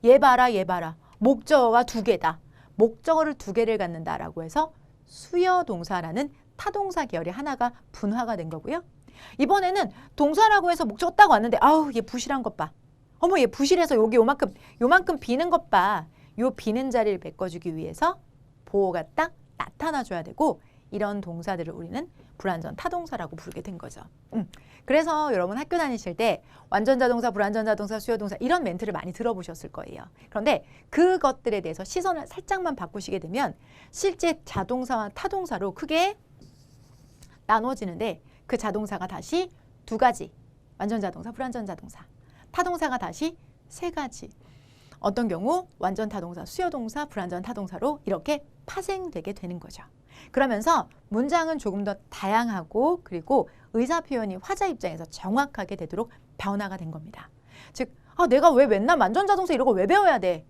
얘 봐라, 얘 봐라. 목적어가 2개다. 목적어를 2개를 갖는다라고 해서 수여동사라는 타동사 계열이 하나가 분화가 된 거고요. 이번에는 동사라고 해서 목적어 딱 왔는데 아우, 얘 부실한 것 봐. 어머, 얘 부실해서 여기 요만큼 비는 것 봐. 요 비는 자리를 메꿔주기 위해서 보어가 딱 나타나줘야 되고 이런 동사들을 우리는 불완전 타동사라고 부르게 된 거죠. 그래서 여러분 학교 다니실 때 완전 자동사, 불완전 자동사, 수요동사 이런 멘트를 많이 들어보셨을 거예요. 그런데 그것들에 대해서 시선을 살짝만 바꾸시게 되면 실제 자동사와 타동사로 크게 나눠지는데 그 자동사가 다시 두 가지. 완전 자동사, 불완전 자동사. 타동사가 다시 세 가지. 어떤 경우 완전 타동사, 수요 동사, 불완전 타동사로 이렇게 파생되게 되는 거죠. 그러면서 문장은 조금 더 다양하고 그리고 의사 표현이 화자 입장에서 정확하게 되도록 변화가 된 겁니다. 즉, 내가 왜 맨날 완전 자동사 이런 거 왜 배워야 돼?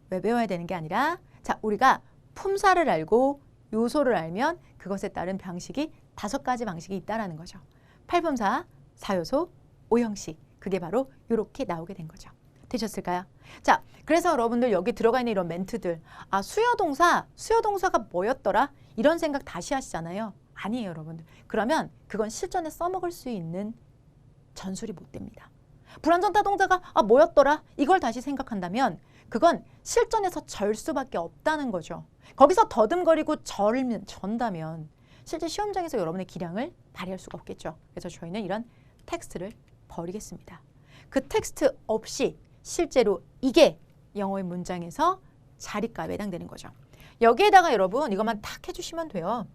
왜 배워야 되는 게 아니라 자, 우리가 품사를 알고 요소를 알면 그것에 따른 방식이 5가지 방식이 있다라는 거죠. 8품사, 4요소, 5형식. 그게 바로 이렇게 나오게 된 거죠. 되셨을까요? 자, 그래서 여러분들 여기 들어가 있는 이런 멘트들, 수요동사가 뭐였더라? 이런 생각 다시 하시잖아요. 아니에요, 여러분들. 그러면 그건 실전에 써먹을 수 있는 전술이 못 됩니다. 불완전 타동사가 뭐였더라? 이걸 다시 생각한다면 그건 실전에서 절 수밖에 없다는 거죠. 거기서 더듬거리고 전다면 실제 시험장에서 여러분의 기량을 발휘할 수가 없겠죠. 그래서 저희는 이런 텍스트를 버리겠습니다. 그 텍스트 없이 실제로 이게 영어의 문장에서 자리값에 해당되는 거죠. 여기에다가 여러분 이것만 탁 해주시면 돼요.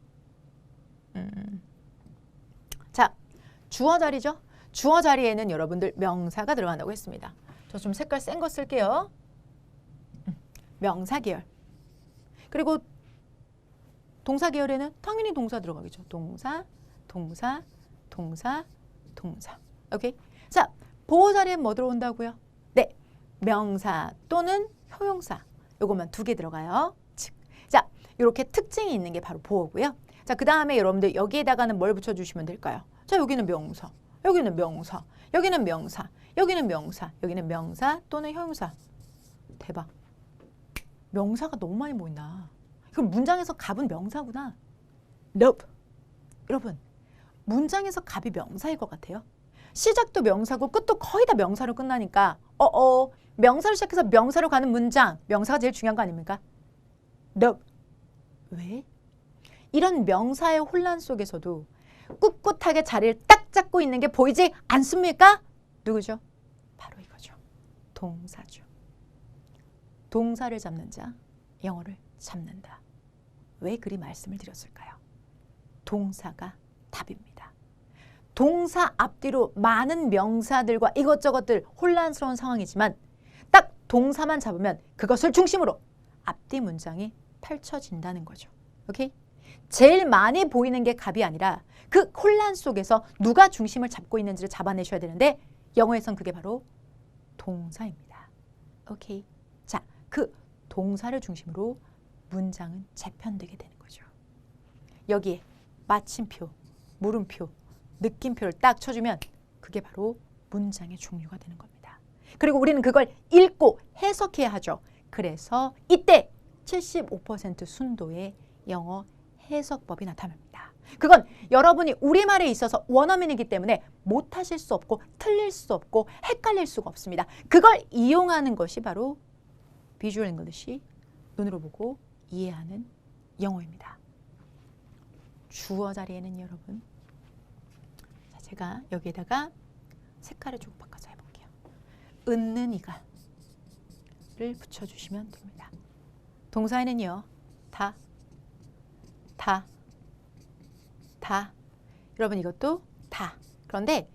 자, 주어 자리죠. 주어 자리에는 여러분들 명사가 들어간다고 했습니다. 저 좀 색깔 센 거 쓸게요. 명사 계열. 그리고 동사 계열에는 당연히 동사 들어가겠죠. 동사. 오케이? 자, 보호 자리엔 뭐 들어온다고요? 네, 명사 또는 효용사. 요것만 2개 들어가요. 자, 이렇게 특징이 있는 게 바로 보호고요. 자, 그 다음에 여러분들 여기에다가는 뭘 붙여주시면 될까요? 자, 여기는 명사, 여기는 명사, 여기는 명사, 여기는 명사, 여기는 명사 또는 효용사. 대박. 명사가 너무 많이 보인다. 그럼 문장에서 갑은 명사구나. Nope. 여러분, 문장에서 갑이 명사일 것 같아요? 시작도 명사고 끝도 거의 다 명사로 끝나니까 명사로 시작해서 명사로 가는 문장, 명사가 제일 중요한 거 아닙니까? Nope. 왜? 이런 명사의 혼란 속에서도 꿋꿋하게 자리를 딱 잡고 있는 게 보이지 않습니까? 누구죠? 바로 이거죠. 동사죠. 동사를 잡는 자, 영어를 잡는다. 왜 그리 말씀을 드렸을까요? 동사가 답입니다. 동사 앞뒤로 많은 명사들과 이것저것들 혼란스러운 상황이지만 딱 동사만 잡으면 그것을 중심으로 앞뒤 문장이 펼쳐진다는 거죠. 오케이? 제일 많이 보이는 게 갑이 아니라 그 혼란 속에서 누가 중심을 잡고 있는지를 잡아내셔야 되는데 영어에선 그게 바로 동사입니다. 오케이? 자, 그 동사를 중심으로 문장은 재편되게 되는 거죠. 여기에 마침표, 물음표, 느낌표를 딱 쳐주면 그게 바로 문장의 종류가 되는 겁니다. 그리고 우리는 그걸 읽고 해석해야 하죠. 그래서 이때 75% 순도의 영어 해석법이 나타납니다. 그건 여러분이 우리말에 있어서 원어민이기 때문에 못하실 수 없고 틀릴 수 없고 헷갈릴 수가 없습니다. 그걸 이용하는 것이 바로 비주얼 잉글리시, 눈으로 보고 이해하는 영어입니다. 주어 자리에는 여러분, 자, 제가 여기에다가 색깔을 조금 바꿔서 해볼게요. 은는 이가를 붙여주시면 됩니다. 동사에는요, 다. 여러분 이것도 다. 그런데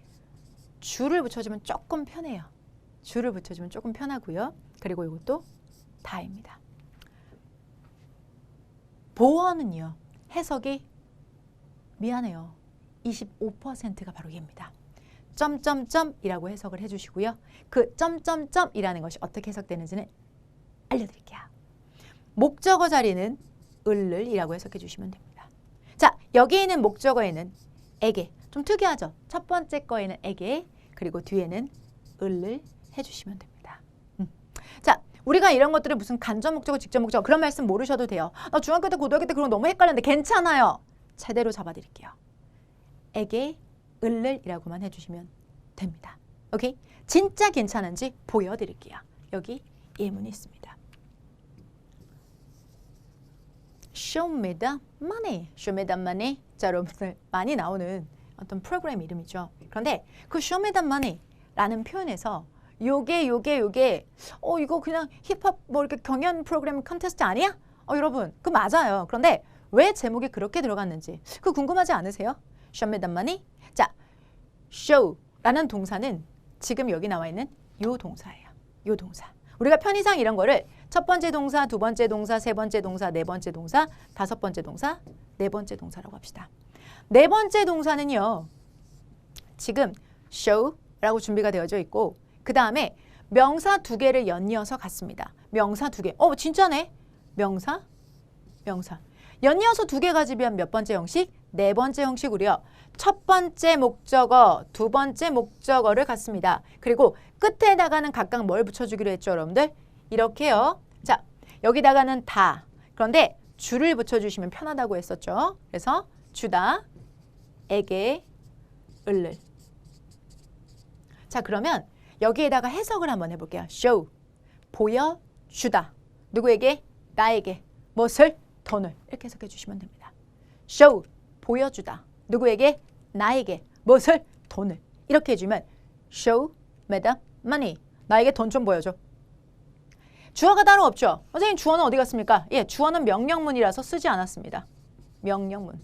주를 붙여주면 조금 편해요. 주를 붙여주면 조금 편하고요. 그리고 이것도 다입니다. 보어는요, 해석이 미안해요. 25%가 바로 얘입니다. 점점점이라고 해석을 해주시고요. 그 점점점이라는 것이 어떻게 해석되는지는 알려드릴게요. 목적어 자리는 을을이라고 해석해 주시면 됩니다. 자, 여기 있는 목적어에는 에게, 좀 특이하죠? 첫 번째 거에는 에게, 그리고 뒤에는 을을 해주시면 됩니다. 자, 우리가 이런 것들을 무슨 간접 목적어, 직접 목적어 그런 말씀 모르셔도 돼요. 나 중학교 때, 고등학교 때 그런 거 너무 헷갈렸는데 괜찮아요. 제대로 잡아드릴게요. 에게, 을을이라고만 해주시면 됩니다. 오케이? 진짜 괜찮은지 보여드릴게요. 여기 예문이 있습니다. Show me the money. Show me the money. 자, 여러분들 많이 나오는 어떤 프로그램 이름이죠. 그런데 그 Show me the money라는 표현에서 요게 이거 그냥 힙합 뭐 이렇게 경연 프로그램 컨테스트 아니야? 여러분, 그 맞아요. 그런데 왜 제목이 그렇게 들어갔는지 그 궁금하지 않으세요? show me the money. 자, show라는 동사는 지금 여기 나와 있는 요 동사예요. 요 동사. 우리가 편의상 이런 거를 첫 번째 동사, 두 번째 동사, 세 번째 동사, 네 번째 동사, 다섯 번째 동사, 네 번째 동사라고 합시다. 네 번째 동사는요. 지금 show라고 준비가 되어져 있고 그 다음에 명사 두 개를 연이어서 갔습니다. 명사 두 개. 진짜네. 명사. 연이어서 두 개 가지면 몇 번째 형식? 네 번째 형식으로요. 첫 번째 목적어, 두 번째 목적어를 갖습니다. 그리고 끝에다가는 각각 뭘 붙여주기로 했죠, 여러분들? 이렇게요. 자, 여기다가는 다. 그런데 주를 붙여주시면 편하다고 했었죠. 그래서 주다, 에게, 을를. 자, 그러면 여기에다가 해석을 한번 해볼게요. show, 보여주다. 누구에게? 나에게. 무엇을? 돈을. 이렇게 해석해 주시면 됩니다. show, 보여주다. 누구에게? 나에게. 무엇을? 돈을. 이렇게 해주면 show me the money. 나에게 돈 좀 보여줘. 주어가 따로 없죠? 선생님 주어는 어디 갔습니까? 예, 주어는 명령문이라서 쓰지 않았습니다. 명령문.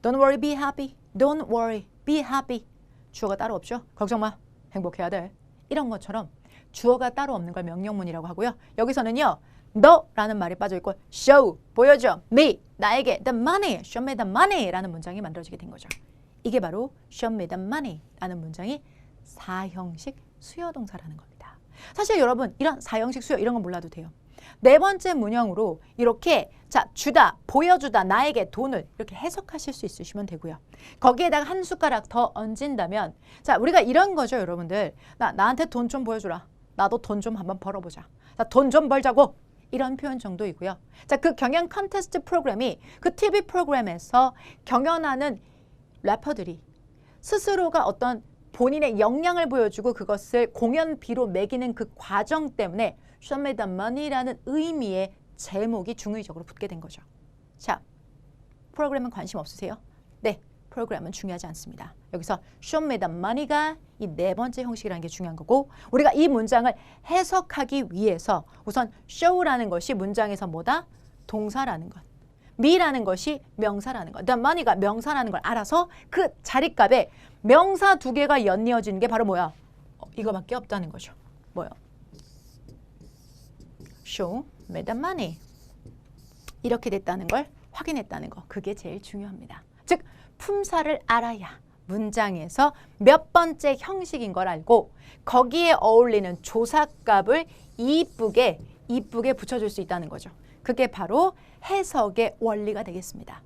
Don't worry, be happy. Don't worry, be happy. 주어가 따로 없죠? 걱정 마. 행복해야 돼. 이런 것처럼 주어가 따로 없는 걸 명령문이라고 하고요. 여기서는요. 너라는 말이 빠져있고 show, 보여줘, me, 나에게 the money, show me the money 라는 문장이 만들어지게 된 거죠. 이게 바로 show me the money 라는 문장이 사형식 수요동사라는 겁니다. 사실 여러분 이런 사형식 수요 이런 건 몰라도 돼요. 네 번째 문형으로 이렇게 자 주다, 보여주다, 나에게 돈을 이렇게 해석하실 수 있으시면 되고요. 거기에다가 한 숟가락 더 얹은다면 자 우리가 이런 거죠 여러분들. 나한테 돈 좀 보여주라. 나도 돈 좀 한번 벌어보자. 자, 돈 좀 벌자고. 이런 표현 정도이고요. 자, 그 경연 컨테스트 프로그램이 그 TV 프로그램에서 경연하는 래퍼들이 스스로가 어떤 본인의 역량을 보여주고 그것을 공연비로 매기는 그 과정 때문에 Show me the money라는 의미의 제목이 중의적으로 붙게 된 거죠. 자, 프로그램은 관심 없으세요? 네, 프로그램은 중요하지 않습니다. 여기서 Show me the money가 이 네 번째 형식이라는 게 중요한 거고 우리가 이 문장을 해석하기 위해서 우선 show라는 것이 문장에서 뭐다? 동사라는 것. me라는 것이 명사라는 것. the money가 명사라는 걸 알아서 그 자리값에 명사 두 개가 연이어지는 게 바로 뭐야? 이거밖에 없다는 거죠. 뭐요? Show me the money. 이렇게 됐다는 걸 확인했다는 거. 그게 제일 중요합니다. 즉 품사를 알아야 문장에서 몇 번째 형식인 걸 알고 거기에 어울리는 조사값을 이쁘게 붙여줄 수 있다는 거죠. 그게 바로 해석의 원리가 되겠습니다.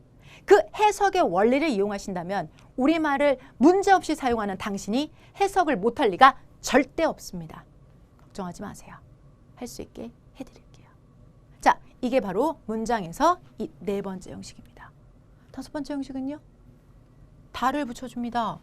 그 해석의 원리를 이용하신다면 우리말을 문제없이 사용하는 당신이 해석을 못할 리가 절대 없습니다. 걱정하지 마세요. 할 수 있게 해드릴게요. 자, 이게 바로 문장에서 이 네 번째 형식입니다. 다섯 번째 형식은요? 다를 붙여줍니다.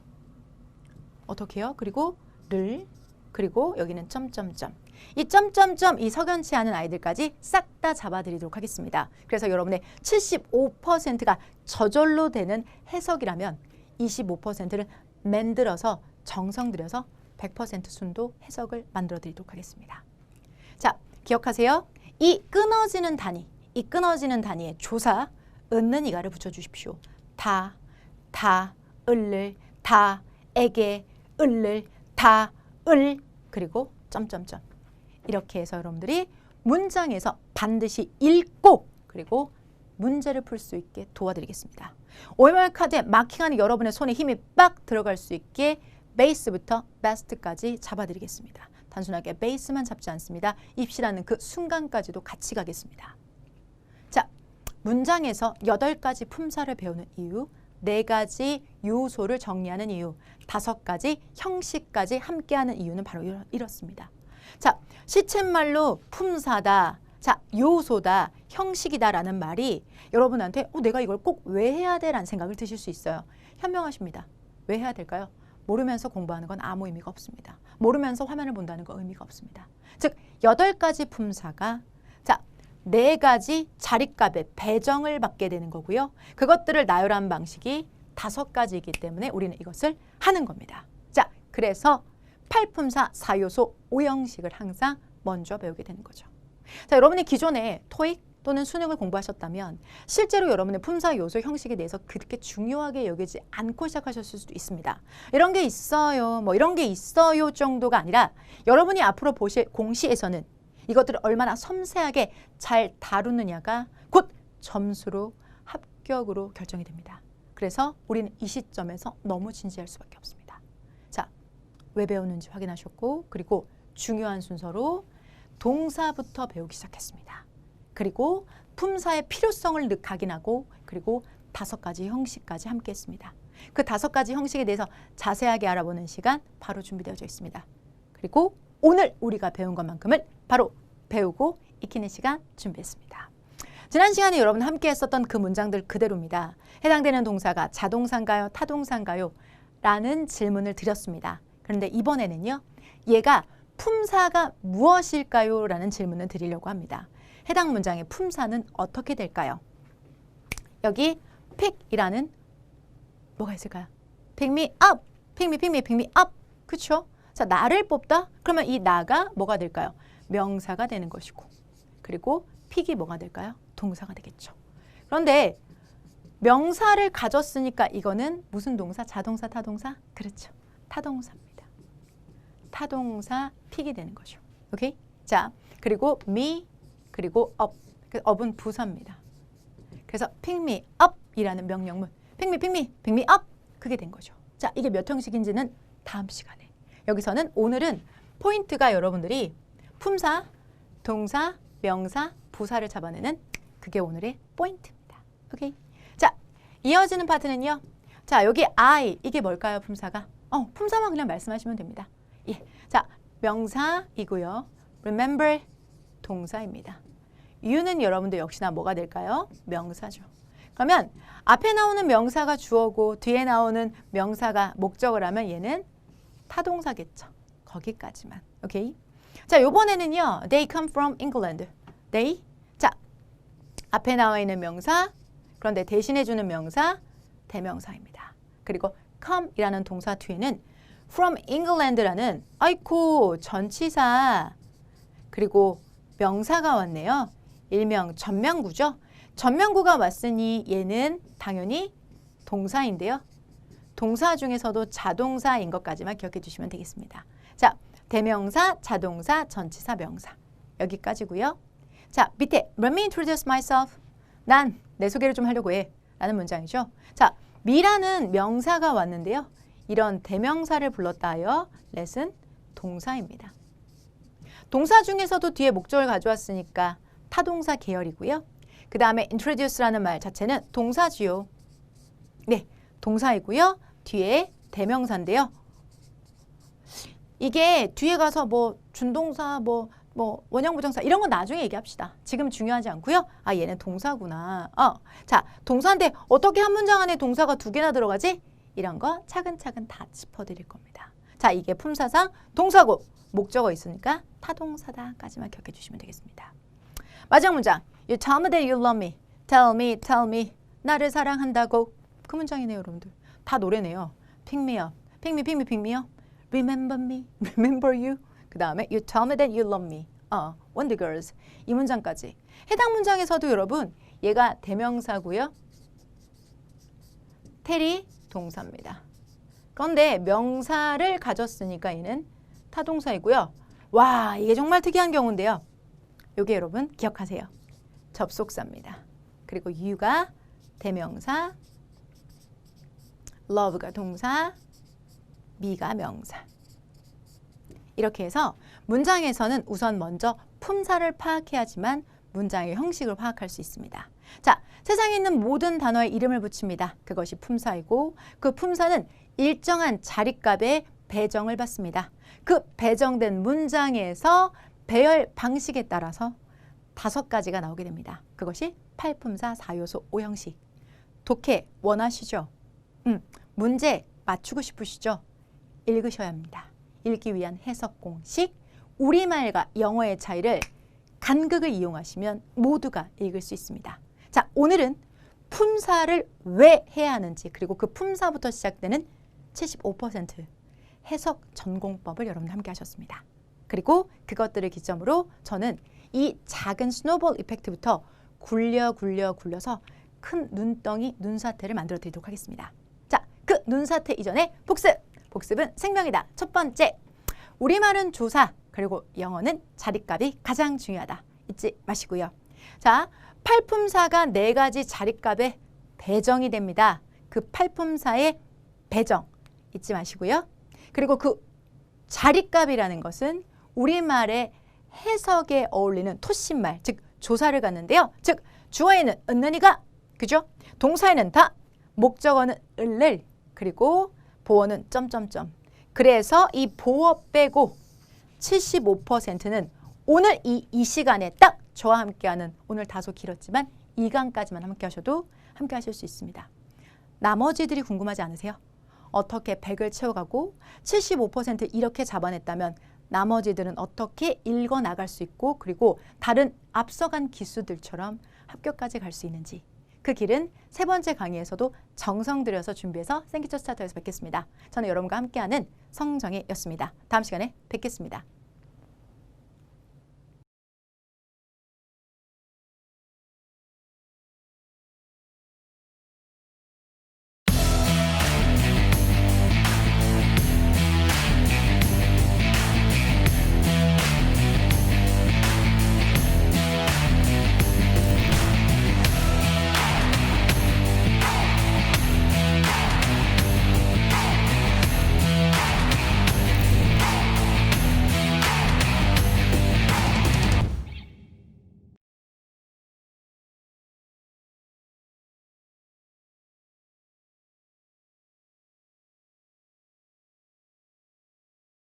어떻게 해요? 그리고 를, 그리고 여기는 점점점. 이 점점점, 이 석연치 않은 아이들까지 싹 다 잡아드리도록 하겠습니다. 그래서 여러분의 75%가 저절로 되는 해석이라면 25%를 만들어서 정성 들여서 100% 순도 해석을 만들어 드리도록 하겠습니다. 자, 기억하세요. 이 끊어지는 단위의 조사, 은는 이가를 붙여주십시오. 다, 을를, 다, 에게, 을를, 다, 을, 그리고 점점점. 이렇게 해서 여러분들이 문장에서 반드시 읽고 그리고 문제를 풀 수 있게 도와드리겠습니다. OMR 카드에 마킹하는 여러분의 손에 힘이 빡 들어갈 수 있게 베이스부터 베스트까지 잡아드리겠습니다. 단순하게 베이스만 잡지 않습니다. 입시라는 그 순간까지도 같이 가겠습니다. 자, 문장에서 8가지 품사를 배우는 이유, 4가지 요소를 정리하는 이유, 5가지 형식까지 함께하는 이유는 바로 이렇습니다. 자, 시쳇말로 품사다, 자, 요소다, 형식이다라는 말이 여러분한테 내가 이걸 꼭 왜 해야 돼? 라는 생각을 드실 수 있어요. 현명하십니다. 왜 해야 될까요? 모르면서 공부하는 건 아무 의미가 없습니다. 모르면서 화면을 본다는 건 의미가 없습니다. 즉, 8가지 품사가 자, 4가지 자리값의 배정을 받게 되는 거고요. 그것들을 나열한 방식이 5가지이기 때문에 우리는 이것을 하는 겁니다. 자, 그래서 8품사 4요소 5형식을 항상 먼저 배우게 되는 거죠. 자, 여러분이 기존에 토익, 또는 수능을 공부하셨다면 실제로 여러분의 품사 요소 형식에 대해서 그렇게 중요하게 여기지 않고 시작하셨을 수도 있습니다. 이런 게 있어요. 뭐 이런 게 있어요 정도가 아니라 여러분이 앞으로 보실 공시에서는 이것들을 얼마나 섬세하게 잘 다루느냐가 곧 점수로 합격으로 결정이 됩니다. 그래서 우리는 이 시점에서 너무 진지할 수밖에 없습니다. 자, 왜 배우는지 확인하셨고 그리고 중요한 순서로 동사부터 배우기 시작했습니다. 그리고 품사의 필요성을 각인하고 그리고 5가지 형식까지 함께 했습니다. 그 5가지 형식에 대해서 자세하게 알아보는 시간 바로 준비되어져 있습니다. 그리고 오늘 우리가 배운 것만큼을 바로 배우고 익히는 시간 준비했습니다. 지난 시간에 여러분 함께 했었던 그 문장들 그대로입니다. 해당되는 동사가 자동사인가요? 타동사인가요? 라는 질문을 드렸습니다. 그런데 이번에는요. 얘가 품사가 무엇일까요? 라는 질문을 드리려고 합니다. 해당 문장의 품사는 어떻게 될까요? 여기 pick이라는 뭐가 있을까요? pick me up, pick me, pick me, pick me up. 그렇죠? 자, 나를 뽑다? 그러면 이 나가 뭐가 될까요? 명사가 되는 것이고 그리고 pick이 뭐가 될까요? 동사가 되겠죠. 그런데 명사를 가졌으니까 이거는 무슨 동사? 자동사, 타동사? 그렇죠. 타동사입니다. 타동사 pick이 되는 거죠. 오케이? 자, 그리고 me 그리고 up. up은 부사입니다. 그래서 pick me up 이라는 명령문. pick me, pick me, pick me up. 그게 된 거죠. 자, 이게 몇 형식인지는 다음 시간에. 여기서는 오늘은 포인트가 여러분들이 품사, 동사, 명사, 부사를 잡아내는 그게 오늘의 포인트입니다. 오케이? 자, 이어지는 파트는요. 자, 여기 I 이게 뭘까요? 품사가? 품사만 그냥 말씀하시면 됩니다. 예. 자, 명사이고요. remember 동사입니다. you는 여러분들 역시나 뭐가 될까요? 명사죠. 그러면 앞에 나오는 명사가 주어고 뒤에 나오는 명사가 목적을 하면 얘는 타동사겠죠. 거기까지만. 오케이? 자, 요번에는요. They come from England. They. 자, 앞에 나와 있는 명사, 그런데 대신해주는 명사, 대명사입니다. 그리고 come이라는 동사 뒤에는 from England라는 아이코 전치사 그리고 명사가 왔네요. 일명 전명구죠. 전명구가 왔으니 얘는 당연히 동사인데요. 동사 중에서도 자동사인 것까지만 기억해 주시면 되겠습니다. 자, 대명사, 자동사, 전치사, 명사. 여기까지고요. 자, 밑에 Let me introduce myself. 난 내 소개를 좀 하려고 해. 라는 문장이죠. 자, me라는 명사가 왔는데요. 이런 대명사를 불렀다 하여 let은 동사입니다. 동사 중에서도 뒤에 목적을 가져왔으니까 타동사 계열이고요. 그 다음에 introduce라는 말 자체는 동사지요. 네, 동사이고요. 뒤에 대명사인데요. 이게 뒤에 가서 뭐 준동사, 뭐 원형부정사 이런 건 나중에 얘기합시다. 지금 중요하지 않고요. 아, 얘는 동사구나. 자, 동사인데 어떻게 한 문장 안에 동사가 2개나 들어가지? 이런 거 차근차근 다 짚어드릴 겁니다. 자, 이게 품사상 동사고 목적어 있으니까 타동사다까지만 기억해 주시면 되겠습니다. 마지막 문장. You tell me that you love me. Tell me, tell me. 나를 사랑한다고. 그 문장이네요, 여러분들. 다 노래네요. Pick me up. Pick me, pick me, pick me up. Remember me. Remember you. 그 다음에 You tell me that you love me. Wonder Girls. 이 문장까지. 해당 문장에서도 여러분 얘가 대명사고요. tell이 동사입니다. 그런데 명사를 가졌으니까 얘는 타동사이고요. 와, 이게 정말 특이한 경우인데요. 요게 여러분 기억하세요. 접속사입니다. 그리고 you가 대명사, love가 동사, me가 명사. 이렇게 해서 문장에서는 우선 먼저 품사를 파악해야지만 문장의 형식을 파악할 수 있습니다. 자, 세상에 있는 모든 단어에 이름을 붙입니다. 그것이 품사이고 그 품사는 일정한 자리값에 배정을 받습니다. 그 배정된 문장에서 배열 방식에 따라서 5가지가 나오게 됩니다. 그것이 8품사 4요소 5형식. 독해 원하시죠? 문제 맞추고 싶으시죠? 읽으셔야 합니다. 읽기 위한 해석 공식, 우리말과 영어의 차이를 간극을 이용하시면 모두가 읽을 수 있습니다. 자, 오늘은 품사를 왜 해야 하는지 그리고 그 품사부터 시작되는 75% 해석 전공법을 여러분 함께 하셨습니다. 그리고 그것들을 기점으로 저는 이 작은 스노볼 이펙트부터 굴려서 큰 눈덩이, 눈사태를 만들어 드리도록 하겠습니다. 자, 그 눈사태 이전에 복습! 복습은 생명이다. 첫 번째, 우리말은 조사, 그리고 영어는 자리값이 가장 중요하다. 잊지 마시고요. 자, 팔품사가 4가지 자리값에 배정이 됩니다. 그 팔품사의 배정 잊지 마시고요. 그리고 그 자리값이라는 것은 우리말의 해석에 어울리는 토신말, 즉 조사를 갖는데요. 즉 주어에는 은는이가, 그죠? 동사에는 다, 목적어는 을를, 그리고 보어는 점점점. 그래서 이 보어 빼고 75%는 오늘 이 시간에 딱 저와 함께하는, 오늘 다소 길었지만 2강까지만 함께 하셔도 함께 하실 수 있습니다. 나머지들이 궁금하지 않으세요? 어떻게 100을 채워가고 75% 이렇게 잡아냈다면 나머지들은 어떻게 읽어나갈 수 있고, 그리고 다른 앞서간 기수들처럼 합격까지 갈 수 있는지, 그 길은 3번째 강의에서도 정성 들여서 준비해서 생기초 스타터에서 뵙겠습니다. 저는 여러분과 함께하는 성정혜였습니다. 다음 시간에 뵙겠습니다.